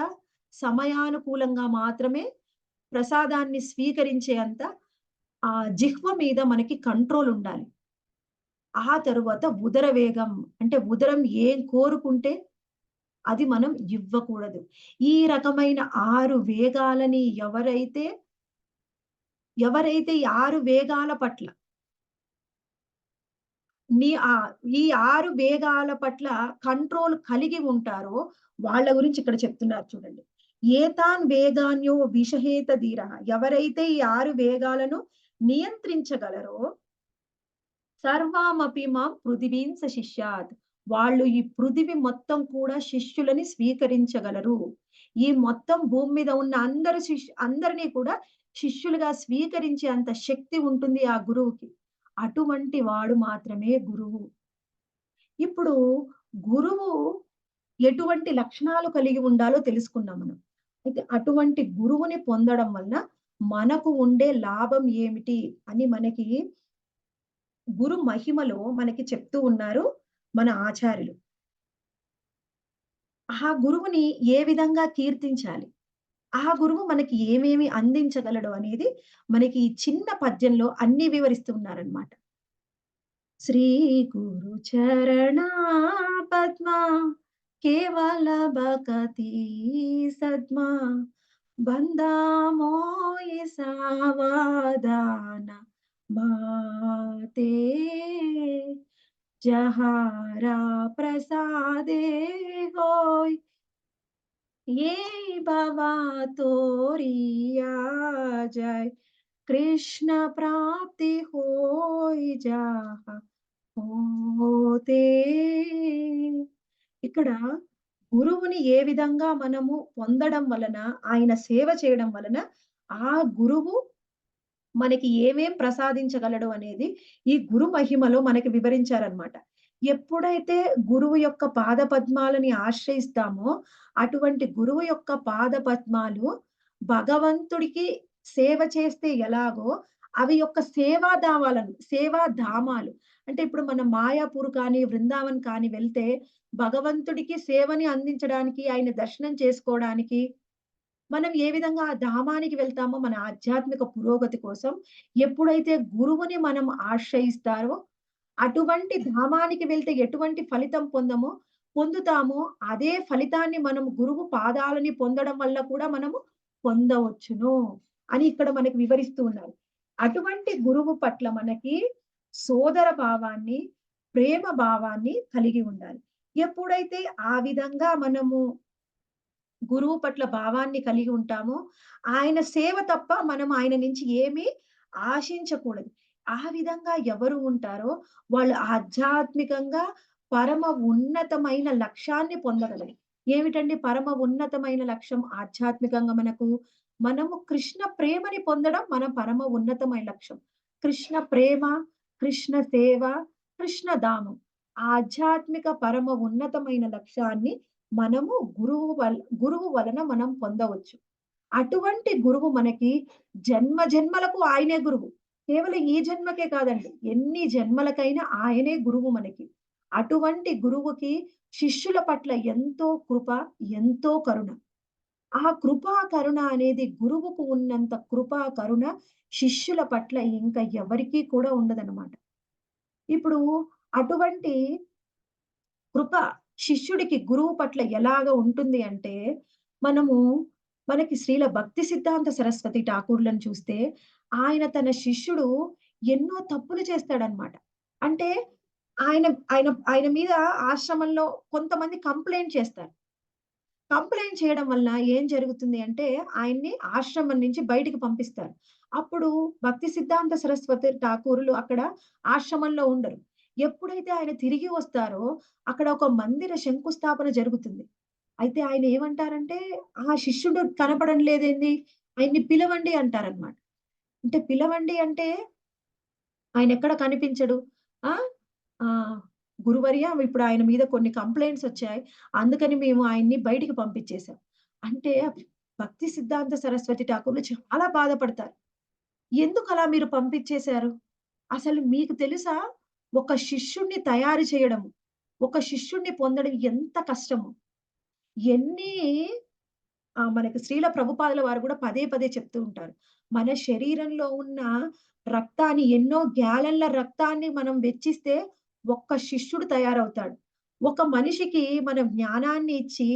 సమయానుకూలంగా మాత్రమే ప్రసాదాన్ని స్వీకరించే అంత జిహ్వ మీద మనకి కంట్రోల్ ఉండాలి. ఆ తరువాత ఉదర వేగం అంటే ఉదరం ఏం కోరుకుంటే అది మనం ఇవ్వకూడదు. ఈ రకమైన 6 వేగాలని ఎవరైతే ఈ 6 వేగాల పట్ల నీ ఈ 6 వేగాల పట్ల కంట్రోల్ కలిగి ఉంటారో వాళ్ళ గురించి ఇక్కడ చెప్తున్నారు చూడండి. ఏతాన్ వేగాన్యో విషహేత ధీరః ఎవరైతే ఈ 6 వేగాలను నియంత్రించగలరో సర్వామపి మాం పృథివీం స శిష్యాత్. వాళ్ళు ఈ పృథివి మొత్తం కూడా శిష్యులని స్వీకరించగలరు. ఈ మొత్తం భూమి మీద ఉన్న అందరిని కూడా శిష్యులుగా స్వీకరించే అంత శక్తి ఉంటుంది ఆ గురువుకి. అటువంటి వాడు మాత్రమే గురువు. ఇప్పుడు గురువు ఎటువంటి లక్షణాలు కలిగి ఉండాలో తెలుసుకున్నాం మనం. అయితే అటువంటి గురువుని పొందడం వలన మనకు ఉండే లాభం ఏమిటి అని మనకి గురు మహిమలో మనకి చెప్తూ ఉన్నారు మన ఆచార్యులు. ఆ గురువుని ఏ విధంగా కీర్తించాలి? ఆ గురువు మనకి ఏమేమి అందించగలడు అనేది మనకి ఈ చిన్న పద్యంలో అన్నీ వివరిస్తూ ఉన్నారనమాట. శ్రీ గురు చరణా పద్మా కేవల భకతి సద్మా బందామోయి సావధాన మాతే जहारा प्रसादे होय ये बाबा तोरिया जय कृष्ण प्राप्ति होय जहा होते ఇక్కడ గురువుని ఏ విధంగా మనము పొందడం వలన ఆయన సేవ చేయడం వలన ఆ గురువు మనకి ఏమేం ప్రసాదించగలడు అనేది ఈ గురు మహిమలో మనకి వివరించారనమాట. ఎప్పుడైతే గురువు యొక్క పాదపద్మాలని ఆశ్రయిస్తామో, అటువంటి గురువు యొక్క పాదపద్మాలు భగవంతుడికి సేవ చేస్తే ఎలాగో, అవి యొక్క సేవాధామాలు. అంటే ఇప్పుడు మనం మాయాపూర్ కానీ, బృందావన్ కానీ వెళ్తే, భగవంతుడికి సేవని అందించడానికి, ఆయన దర్శనం చేసుకోవడానికి మనం ఏ విధంగా ఆ ధామానికి వెళ్తామో మన ఆధ్యాత్మిక పురోగతి కోసం ఎప్పుడైతే గురువుని మనం ఆశ్రయిస్తారో అటువంటి ధామానికి వెళ్తే ఎటువంటి ఫలితం పొందుతామో అదే ఫలితాన్ని మనం గురువు పాదాలని పొందడం వల్ల కూడా మనము పొందవచ్చును అని ఇక్కడ మనకు వివరిస్తూ ఉన్నారు. అటువంటి గురువు పట్ల మనకి సోదర భావాన్ని, ప్రేమ భావాన్ని కలిగి ఉండాలి. ఎప్పుడైతే ఆ విధంగా మనము గురువు పట్ల భావాన్ని కలిగి ఉంటామో, ఆయన సేవ తప్ప మనం ఆయన నుంచి ఏమీ ఆశించకూడదు. ఆ విధంగా ఎవరు ఉంటారో వాళ్ళు ఆధ్యాత్మికంగా పరమ ఉన్నతమైన లక్ష్యాన్ని పొందగలరు. ఏమిటండి పరమ ఉన్నతమైన లక్ష్యం ఆధ్యాత్మికంగా మనము కృష్ణ ప్రేమని పొందడం మన పరమ ఉన్నతమైన లక్ష్యం. కృష్ణ ప్రేమ, కృష్ణ సేవ, కృష్ణ ధామం. ఆధ్యాత్మిక పరమ ఉన్నతమైన లక్ష్యాన్ని మనము గురువు వలన మనం పొందవచ్చు. అటువంటి గురువు మనకి జన్మ జన్మలకు ఆయనే గురువు. కేవలం ఈ జన్మకే కాదండి. ఎన్ని జన్మలకైనా ఆయనే గురువు మనకి. అటువంటి గురువుకి శిష్యుల పట్ల ఎంతో కృప, ఎంతో కరుణ. ఆ కృపా కరుణ అనేది గురువుకు ఉన్నంత కృపా కరుణ శిష్యుల పట్ల ఇంకా ఎవరికీ కూడా ఉండదనమాట. ఇప్పుడు అటువంటి కృప శిష్యుడికి గురువు పట్ల ఎలాగ ఉంటుంది అంటే, మనము మనకి శ్రీల భక్తి సిద్ధాంత సరస్వతి ఠాకూర్‌లను చూస్తే, ఆయన తన శిష్యుడు ఎన్నో తప్పులు చేస్తాడనమాట. అంటే ఆయన ఆయన ఆయన మీద ఆశ్రమంలో కొంతమంది కంప్లెయింట్ చేస్తారు. కంప్లెయింట్ చేయడం వల్ల ఏం జరుగుతుంది అంటే, ఆయన్ని ఆశ్రమం నుంచి బయటికి పంపిస్తారు. అప్పుడు భక్తి సిద్ధాంత సరస్వతి ఠాకూరులు అక్కడ ఆశ్రమంలో ఉండరు. ఎప్పుడైతే ఆయన తిరిగి వస్తారో, అక్కడ ఒక మందిర శంకుస్థాపన జరుగుతుంది. అయితే ఆయన ఏమంటారంటే, "ఆ శిష్యుడు కనపడడం లేదేంది? ఆయన్ని పిలవండి" అంటారనమాట. అంటే పిలవండి అంటే ఆయనెక్కడ కనిపించడు. ఆ! ఆహ్, గురువర్య ఇప్పుడు ఆయన మీద కొన్ని కంప్లెయింట్స్ వచ్చాయి. అందుకని మేము ఆయన్ని బయటికి పంపించేసాం. అంటే భక్తి సిద్ధాంత సరస్వతి ఠాకూర్లు చాలా బాధపడతారు. ఎందుకలా మీరు పంపించేశారు? అసలు మీకు తెలుసా? ఒక శిష్యుడిని తయారు చేయడము, ఒక శిష్యుడిని పొందడం ఎంత కష్టమో. ఎన్ని మనకి శ్రీల ప్రభుపాదుల వారు గూడా పదే పదే చెప్తూ ఉంటారు. మన శరీరంలో ఉన్న రక్తాన్ని ఎన్నో గ్యాలన్ల రక్తాన్ని మనం వెచ్చిస్తే ఒక్క శిష్యుడు తయారవుతాడు. ఒక మనిషికి మనం జ్ఞానాన్ని ఇచ్చి,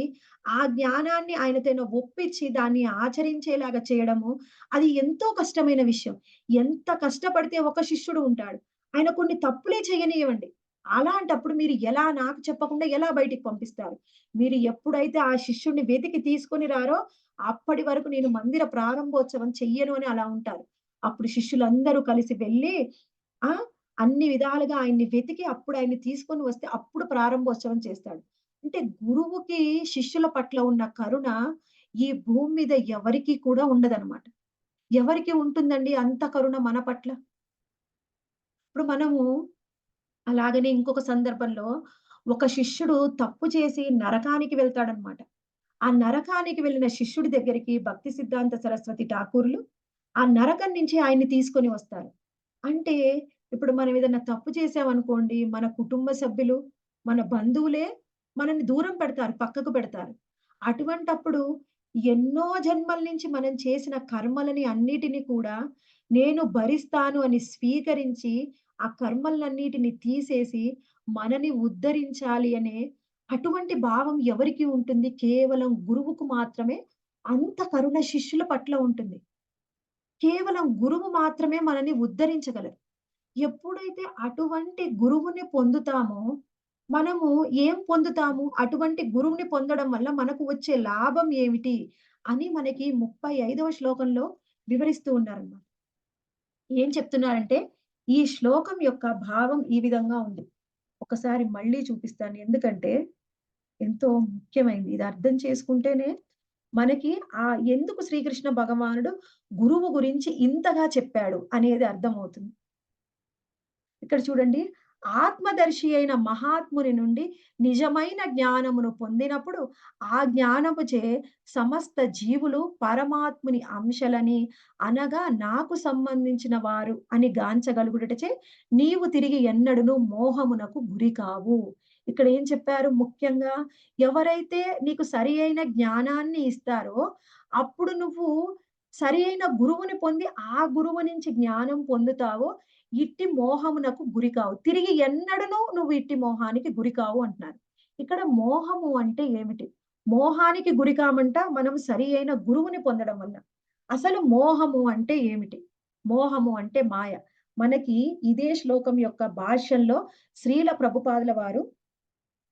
ఆ జ్ఞానాన్ని ఆయనతోని ఒప్పించి దాన్ని ఆచరించేలాగా చేయడము, అది ఎంతో కష్టమైన విషయం. ఎంత కష్టపడితే ఒక శిష్యుడు ఉంటాడు. ఆయన కొన్ని తప్పులే చేయనియ్యవండి. అలాంటప్పుడు మీరు ఎలా నాకు చెప్పకుండా ఎలా బయటికి పంపిస్తారు? మీరు ఎప్పుడైతే ఆ శిష్యుడిని వెతికి తీసుకొని రారో, అప్పటి వరకు నేను మందిర ప్రారంభోత్సవం చెయ్యను అని అలా ఉంటారు. అప్పుడు శిష్యులందరూ కలిసి వెళ్లి ఆ! అన్ని విధాలుగా ఆయన్ని వెతికి అప్పుడు ఆయన్ని తీసుకొని వస్తే అప్పుడు ప్రారంభోత్సవం చేస్తాడు. అంటే గురువుకి శిష్యుల పట్ల ఉన్న కరుణ ఈ భూమి మీద ఎవరికీ కూడా ఉండదనమాట. ఎవరికి ఉంటుందండి అంత కరుణ మన పట్ల? ఇప్పుడు మనము అలాగనే ఇంకొక సందర్భంలో ఒక శిష్యుడు తప్పు చేసి నరకానికి వెళ్తాడనమాట. ఆ నరకానికి వెళ్ళిన శిష్యుడి దగ్గరికి భక్తి సిద్ధాంత సరస్వతి ఠాకూర్లు ఆ నరకం నుంచి ఆయన్ని తీసుకొని వస్తారు. అంటే ఇప్పుడు మనం ఏదన్నా తప్పు చేశామనుకోండి, మన కుటుంబ సభ్యులు, మన బంధువులే మనల్ని దూరం పెడతారు, పక్కకు పెడతారు. అటువంటప్పుడు ఎన్నో జన్మల నుంచి మనం చేసిన కర్మలని అన్నిటిని కూడా నేను భరిస్తాను అని స్వీకరించి, ఆ కర్మలనన్నిటిని తీసేసి మనని ఉద్ధరించాలి అనే అటువంటి భావం ఎవరికి ఉంటుంది? కేవలం గురువుకు మాత్రమే అంత కరుణ శిష్యుల పట్ల ఉంటుంది. కేవలం గురువు మాత్రమే మనని ఉద్ధరించగలరు. ఎప్పుడైతే అటువంటి గురువుని పొందుతామో, మనము ఏం పొందుతాము? అటువంటి గురువుని పొందడం వల్ల మనకు వచ్చే లాభం ఏమిటి? అని మనకి 35వ శ్లోకంలో వివరిస్తూ ఉన్నారన్నమాట. ఏం చెప్తున్నారంటే, ఈ శ్లోకం యొక్క భావం ఈ విధంగా ఉంది. ఒకసారి మళ్ళీ చూపిస్తాను. ఎందుకంటే, ఎంతో ముఖ్యమైంది. ఇది అర్థం చేసుకుంటేనే మనకి ఎందుకు శ్రీకృష్ణ భగవానుడు గురువు గురించి ఇంతగా చెప్పాడు అనేది అర్థమవుతుంది. ఇక్కడ చూడండి. ఆత్మదర్శి అయిన మహాత్ముని నుండి నిజమైన జ్ఞానమును పొందినప్పుడు, ఆ జ్ఞానముచే సమస్త జీవులు పరమాత్ముని అంశలని, అనగా నాకు సంబంధించిన వారు అని గాంచగలుగుటచే, నీవు తిరిగి ఎన్నడును మోహమునకు గురి కావు. ఇక్కడ ఏం చెప్పారు ముఖ్యంగా? ఎవరైతే నీకు సరి అయిన జ్ఞానాన్ని ఇస్తారో, అప్పుడు నువ్వు సరి అయిన గురువుని పొంది, ఆ గురువు నుంచి జ్ఞానం పొందుతావో ఇట్టి మోహమునకు గురికావు. తిరిగి ఎన్నడును నువ్వు ఇట్టి మోహానికి గురికావు అంటున్నారు. ఇక్కడ మోహము అంటే ఏమిటి? మోహానికి గురికామంట మనం సరి అయిన గురువుని పొందడం వల్ల. అసలు మోహము అంటే ఏమిటి? మోహము అంటే మాయ. మనకి ఇదే శ్లోకం యొక్క భాష్యంలో శ్రీల ప్రభుపాదుల వారు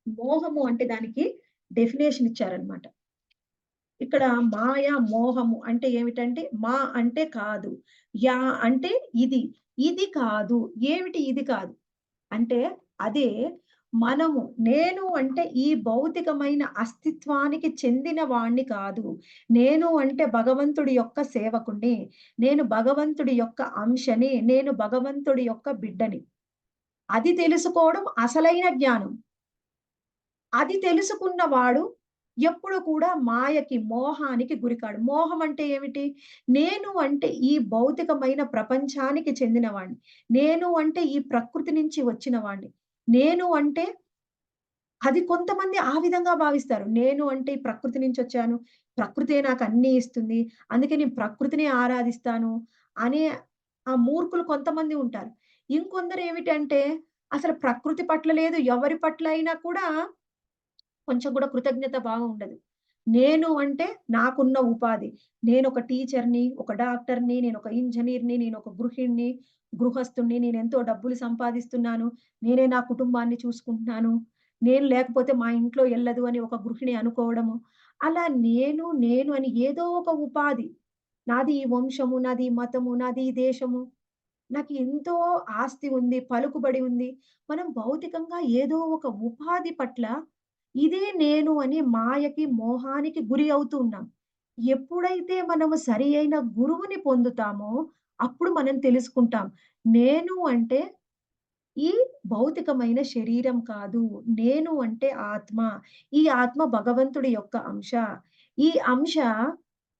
మోహము అంటే దానికి డెఫినేషన్ ఇచ్చారన్నమాట. ఇక్కడ మాయ, మోహము అంటే ఏమిటంటే, మా అంటే కాదు. యా అంటే ఇది. ఇది కాదు. ఏమిటి ఇది కాదు? అంటే అదే మనము నేను అంటే ఈ భౌతికమైన అస్తిత్వానికి చెందిన వాడిని కాదు. నేను అంటే భగవంతుడి యొక్క సేవకుడిని. నేను భగవంతుడి యొక్క అంశని. నేను భగవంతుడి యొక్క బిడ్డని. అది తెలుసుకోవడం అసలైన జ్ఞానం. అది తెలుసుకున్నవాడు ఎప్పుడు కూడా మాయకి, మోహానికి గురికాడు. మోహం అంటే ఏమిటి? నేను అంటే ఈ భౌతికమైన ప్రపంచానికి చెందినవాడిని. నేను అంటే ఈ ప్రకృతి నుంచి వచ్చిన వాడిని. నేను అంటే అది కొంతమంది ఆ విధంగా భావిస్తారు. నేను అంటే ఈ ప్రకృతి నుంచొచ్చాను. ప్రకృతే నాకన్నీ ఇస్తుంది. అందుకే నేను ప్రకృతిని ఆరాధిస్తాను అనే ఆ మూర్ఖులు కొంతమంది ఉంటారు. ఇంకొందరు ఏమిటంటే అసలు ప్రకృతి పట్ల లేదు, ఎవరి పట్ల అయినా కూడా కొంచెం కూడా కృతజ్ఞత భావం ఉండదు. నేను అంటే నాకున్న ఉపాధి. నేనొక టీచర్‌ని, ఒక డాక్టర్‌ని, నేనొక ఇంజినీర్‌ని, నేనొక గృహిణిని, గృహస్థుడిని, నేనెంతో డబ్బులు సంపాదిస్తున్నాను. నేనే నా కుటుంబాన్ని చూసుకుంటున్నాను. నేను లేకపోతే మా ఇంట్లో ఎల్లదు అని ఒక గృహిణి అనుకోవడము. అలా నేను అని ఏదో ఒక ఉపాధి. నాది ఈ వంశము, నాది ఈ మతము, నాది ఈ దేశము. నాకు ఎంతో ఆస్తి ఉంది, పలుకుబడి ఉంది. మనం భౌతికంగా ఏదో ఒక ఉపాధి పట్ల ఇదే నేను అని మాయకి, మోహానికి గురి అవుతూ ఉన్నాం. ఎప్పుడైతే మనము సరి అయిన గురువుని పొందుతామో, అప్పుడు మనం తెలుసుకుంటాం. నేను అంటే ఈ భౌతికమైన శరీరం కాదు. నేను అంటే ఆత్మ. ఈ ఆత్మ భగవంతుడి యొక్క అంశ. ఈ అంశ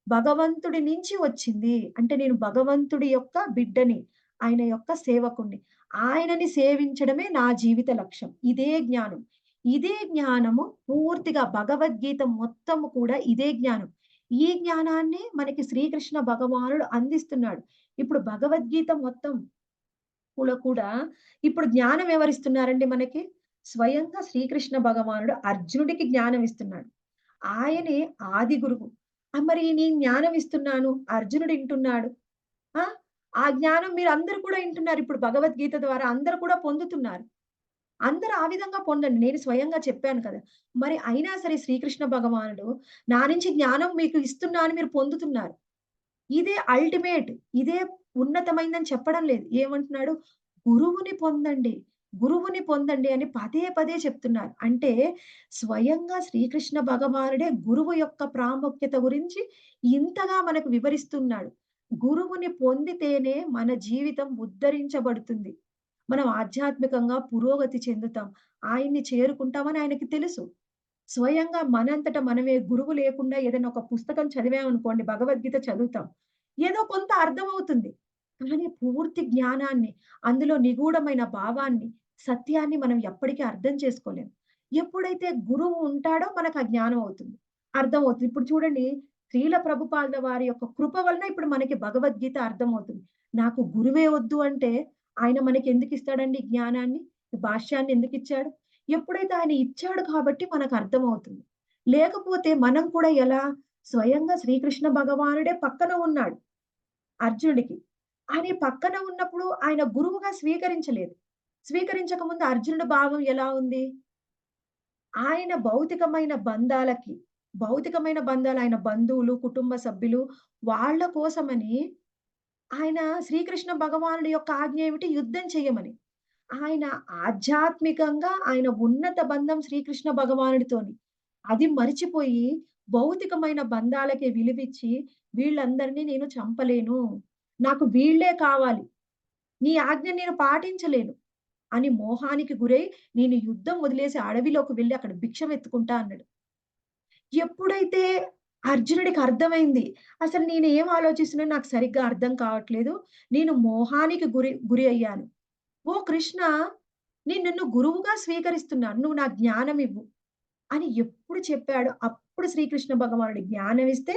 భగవంతుడి నుంచి వచ్చింది. అంటే నేను భగవంతుడి యొక్క బిడ్డని. ఆయన యొక్క సేవకుడిని. ఆయనని సేవించడమే నా జీవిత లక్ష్యం. ఇదే జ్ఞానం. ఇదే జ్ఞానము పూర్తిగా భగవద్గీత మొత్తము కూడా ఇదే జ్ఞానం. ఈ జ్ఞానాన్ని మనకి శ్రీకృష్ణ భగవానుడు అందిస్తున్నాడు. ఇప్పుడు భగవద్గీత మొత్తం కూడా ఇప్పుడు జ్ఞానం ఎవరిస్తున్నారండి మనకి? స్వయంగా శ్రీకృష్ణ భగవానుడు అర్జునుడికి జ్ఞానం ఇస్తున్నాడు. ఆయనే ఆది గురువు. మరి నేను జ్ఞానం ఇస్తున్నాను. అర్జునుడు ఇంటున్నాడు. ఆ! ఆ జ్ఞానం మీరందరూ కూడా ఇంటున్నారు. ఇప్పుడు భగవద్గీత ద్వారా అందరూ కూడా పొందుతున్నారు. అందరూ ఆ విధంగా పొందండి. నేను స్వయంగా చెప్పాను కదా! మరి అయినా సరే శ్రీకృష్ణ భగవానుడు నా నుంచి జ్ఞానం మీకు ఇస్తున్నా అని మీరు పొందుతున్నారు. ఇదే అల్టిమేట్. ఇదే ఉన్నతమైందని చెప్పడం లేదు. ఏమంటున్నాడు? గురువుని పొందండి. గురువుని పొందండి అని పదే పదే చెప్తున్నారు. అంటే స్వయంగా శ్రీకృష్ణ భగవానుడే గురువు యొక్క ప్రాముఖ్యత గురించి ఇంతగా మనకు వివరిస్తున్నాడు. గురువుని పొందితేనే మన జీవితం ఉద్ధరించబడుతుంది. మనం ఆధ్యాత్మికంగా పురోగతి చెందుతాం. ఆయన్ని చేరుకుంటామని ఆయనకి తెలుసు. స్వయంగా మనంతట మనమే గురువు లేకుండా ఏదైనా ఒక పుస్తకం చదివామనుకోండి, భగవద్గీత చదువుతాం. ఏదో కొంత అర్థమవుతుంది. కానీ పూర్తి జ్ఞానాన్ని, అందులో నిగూఢమైన భావాన్ని, సత్యాన్ని మనం ఎప్పటికీ అర్థం చేసుకోలేం. ఎప్పుడైతే గురువు ఉంటాడో మనకు ఆ జ్ఞానం అవుతుంది. అర్థమవుతుంది. ఇప్పుడు చూడండి శ్రీల ప్రభుపాదుల వారి యొక్క కృప వలన ఇప్పుడు మనకి భగవద్గీత అర్థమవుతుంది. నాకు గురువే వద్దు అంటే ఆయన మనకెందుకిస్తాడండి ఈ జ్ఞానాన్ని? ఈ భాష్యాన్ని ఎందుకిచ్చాడు? ఎప్పుడైతే ఆయన ఇచ్చాడు కాబట్టి మనకర్థమవుతుంది. లేకపోతే మనం కూడా ఎలా? స్వయంగా శ్రీకృష్ణ భగవానుడే పక్కన ఉన్నాడు అర్జునుడికి. ఆయన పక్కన ఉన్నప్పుడు ఆయన గురువుగా స్వీకరించలేదు. స్వీకరించక ముందు అర్జునుడి భావం ఎలా ఉంది? ఆయన భౌతికమైన బంధాలు ఆయన బంధువులు, కుటుంబ సభ్యులు వాళ్ళ కోసమని ఆయన శ్రీకృష్ణ భగవానుడి యొక్క ఆజ్ఞ ఏమిటి? యుద్ధం చెయ్యమని. ఆయన ఆధ్యాత్మికంగా ఆయన ఉన్నత బంధం శ్రీకృష్ణ భగవానుడితోని. అది మరిచిపోయి భౌతికమైన బంధాలకే విలువిచ్చి వీళ్ళందరిని నేను చంపలేను. నాకు వీళ్ళే కావాలి. నీ ఆజ్ఞ నేను పాటించలేను అని మోహానికి గురై నేను యుద్ధం వదిలేసి అడవిలోకి వెళ్లి అక్కడ భిక్షమెత్తుకుంటా అన్నాడు. ఎప్పుడైతే అర్జునుడికి అర్థమైంది. అసలు నేను ఏం ఆలోచిస్తున్నానో నాకు సరిగ్గా అర్థం కావట్లేదు. నేను మోహానికి గురి అయ్యాను. ఓ కృష్ణ! నేను నిన్ను గురువుగా స్వీకరిస్తున్నాను. నువ్వు నాకు జ్ఞానమివ్వు అని ఎప్పుడు చెప్పాడో అప్పుడు శ్రీకృష్ణ భగవానుడు జ్ఞానమిస్తే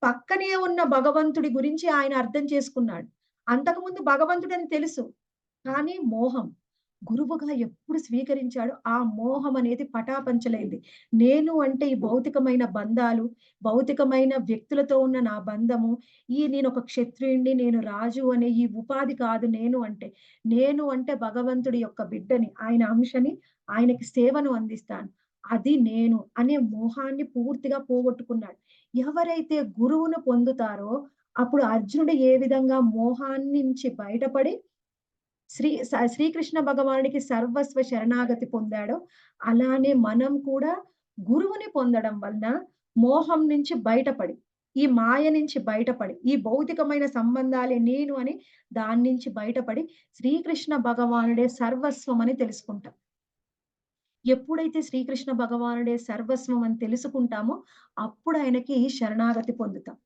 పక్కనే ఉన్న భగవంతుడి గురించి ఆయన అర్థం చేసుకున్నాడు. అంతకుముందు భగవంతుడని తెలుసు. కానీ మోహం. గురువుగా ఎప్పుడు స్వీకరించాడో ఆ మోహం అనేది పటాపంచలైంది. నేను అంటే ఈ భౌతికమైన బంధాలు, భౌతికమైన వ్యక్తులతో ఉన్న నా బంధము, నేనొక క్షత్రియుడిని, నేను రాజు అనే ఈ ఉపాధి కాదు నేను అంటే. నేను అంటే భగవంతుడి యొక్క బిడ్డని, ఆయన అంశని, ఆయనకి సేవను అందిస్తాను. అది నేను అనే మోహాన్ని పూర్తిగా పోగొట్టుకున్నాడు. ఎవరైతే గురువును పొందుతారో అప్పుడు అర్జునుడు ఏ విధంగా మోహాన్నించి బయటపడి శ్రీకృష్ణ భగవానుడికి సర్వస్వ శరణాగతి పొందాడో, అలానే మనం కూడా గురువుని పొందడం వలన మోహం నుంచి బయటపడి, ఈ మాయ నుంచి బయటపడి, ఈ భౌతికమైన సంబంధాలే నేను అని దాని నుంచి బయటపడి, శ్రీకృష్ణ భగవానుడే సర్వస్వం అని తెలుసుకుంటాం. ఎప్పుడైతే శ్రీకృష్ణ భగవానుడే సర్వస్వం అని తెలుసుకుంటామో, అప్పుడు ఆయనకి శరణాగతి పొందుతాం.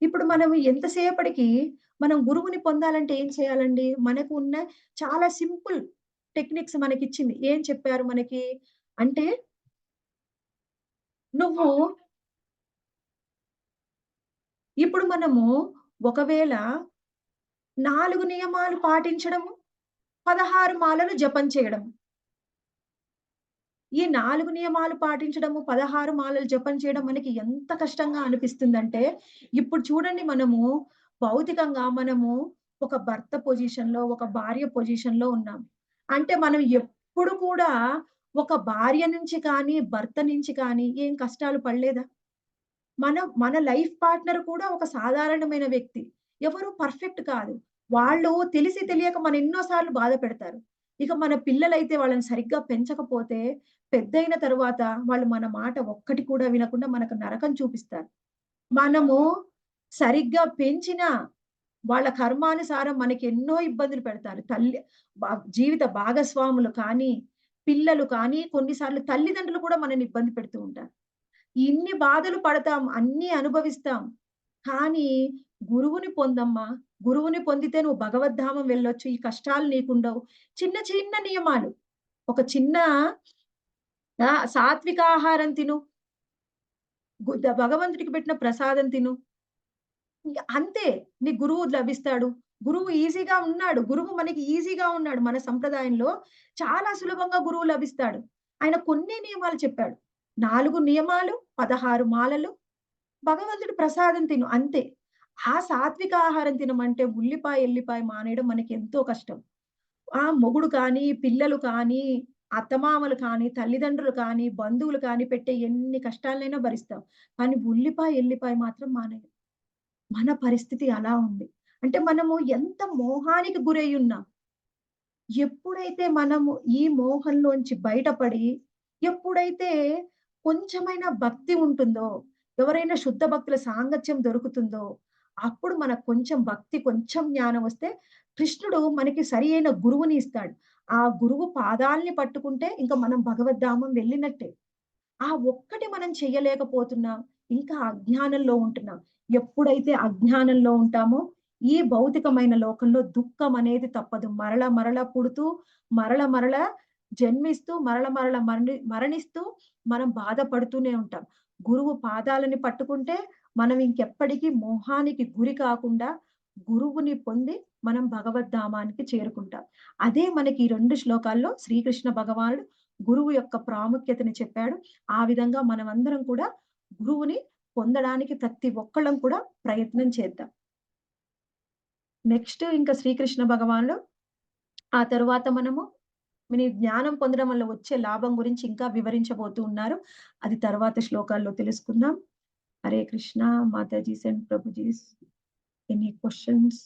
ఇప్పుడు మనం ఎంతసేపటికి మనం గురువుని పొందాలంటే ఏం చేయాలండి? మనకు ఉన్న చాలా సింపుల్ టెక్నిక్స్ మనకిచ్చింది. ఏం చెప్పారు మనకి? అంటే నువ్వు ఇప్పుడు మనము ఒకవేళ 4 నియమాలు పాటించడము, 16 మాలలు జపం చేయడం. ఈ 4 నియమాలు పాటించడము, 16 మాలలు జపం చేయడం మనకి ఎంత కష్టంగా అనిపిస్తుందంటే, ఇప్పుడు చూడండి మనము భౌతికంగా మనము ఒక భర్త పొజిషన్‌లో, ఒక భార్య పొజిషన్‌లో ఉన్నాం. అంటే మనం ఎప్పుడు కూడా ఒక భార్య నుంచి కానీ, భర్త నుంచి కానీ ఏం కష్టాలు పడలేదా? మన లైఫ్ పార్ట్నర్ కూడా ఒక సాధారణమైన వ్యక్తి. ఎవరు పర్ఫెక్ట్ కాదు. వాళ్ళు తెలిసి తెలియక మన ఎన్నో సార్లు బాధ పెడతారు. ఇక మన పిల్లలైతే వాళ్ళని సరిగ్గా పెంచకపోతే పెద్దయిన తరువాత వాళ్ళు మన మాట ఒక్కటి కూడా వినకుండా మనకు నరకం చూపిస్తారు. మనము సరిగ్గా పెంచినా వాళ్ళ కర్మానుసారం మనకెన్నో ఇబ్బందులు పెడతారు. జీవిత భాగస్వాములు కానీ, పిల్లలు కానీ, కొన్నిసార్లు తల్లిదండ్రులు కూడా మనల్ని ఇబ్బంది పెడుతూ ఉంటారు. ఇన్ని బాధలు పడతాం, అన్నీ అనుభవిస్తాం. కానీ గురువుని పొందమ్మా. గురువుని పొందితే నువ్వు భగవద్ధామం వెళ్ళొచ్చు. ఈ కష్టాలు నీకుండవు. చిన్న చిన్న నియమాలు. ఒక చిన్న సాత్విక ఆహారం తిను. భగవంతుడికి పెట్టిన ప్రసాదం తిను. ఇంక అంతే. నీ గురువు లభిస్తాడు. గురువు ఈజీగా ఉన్నాడు. గురువు మనకి ఈజీగా ఉన్నాడు. మన సంప్రదాయంలో చాలా సులభంగా గురువు లభిస్తాడు. ఆయన కొన్నే నియమాలు చెప్పాడు. 4 నియమాలు, 16 మాలలు, భగవంతుడి ప్రసాదం తిను అంతే. ఆ సాత్విక ఆహారం తినమంటే ఉల్లిపాయ, ఎల్లిపాయ మానేయడం మనకెంతో కష్టం. మొగుడు కానీ, పిల్లలు కానీ, అత్తమామలు కానీ, తల్లిదండ్రులు కానీ, బంధువులు కానీ పెట్టే ఎన్ని కష్టాలనైనా భరిస్తాం. కానీ ఉల్లిపాయ, ఎల్లిపాయ మాత్రం మానేయం. మన పరిస్థితి అలా ఉంది. అంటే మనము ఎంత మోహానికి గురయ్యున్నాం. ఎప్పుడైతే మనము ఈ మోహంలోంచి బయటపడి, ఎప్పుడైతే కొంచెమైనా భక్తి ఉంటుందో, ఎవరైనా శుద్ధ భక్తుల సాంగత్యం దొరుకుతుందో, అప్పుడు మనకు కొంచెం భక్తి, కొంచెం జ్ఞానం వస్తే కృష్ణుడు మనకి సరి అయిన గురువుని ఇస్తాడు. ఆ గురువు పాదాల్ని పట్టుకుంటే ఇంక మనం భగవద్ధామం వెళ్ళినట్టే. ఆ ఒక్కటి మనం చెయ్యలేకపోతున్నాం. ఇంకా అజ్ఞానంలో ఉంటున్నాం. ఎప్పుడైతే అజ్ఞానంలో ఉంటామో, ఈ భౌతికమైన లోకంలో దుఃఖం అనేది తప్పదు. మరల మరల పుడుతూ, మరల మరల జన్మిస్తూ, మరల మరల మరణిస్తూ మనం బాధపడుతూనే ఉంటాం. గురువు పాదాలని పట్టుకుంటే మనం ఇంకెప్పటికీ మోహానికి గురి కాకుండా గురువుని పొంది మనం భగవద్ధామానికి చేరుకుంటాం. అదే మనకి ఈ 2 శ్లోకాల్లో శ్రీకృష్ణ భగవానుడు గురువు యొక్క ప్రాముఖ్యతని చెప్పాడు. ఆ విధంగా మనమందరం కూడా గురువుని పొందడానికి ప్రతి ఒక్కళ్ళం కూడా ప్రయత్నం చేద్దాం. నెక్స్ట్ ఇంకా శ్రీకృష్ణ భగవానుడు ఆ తరువాత మనము జ్ఞానం పొందడం వల్ల వచ్చే లాభం గురించి ఇంకా వివరించబోతూ ఉన్నారు. అది తరువాత శ్లోకాల్లో తెలుసుకుందాం. Hare Krishna Matajis and Prabhujis. Any questions?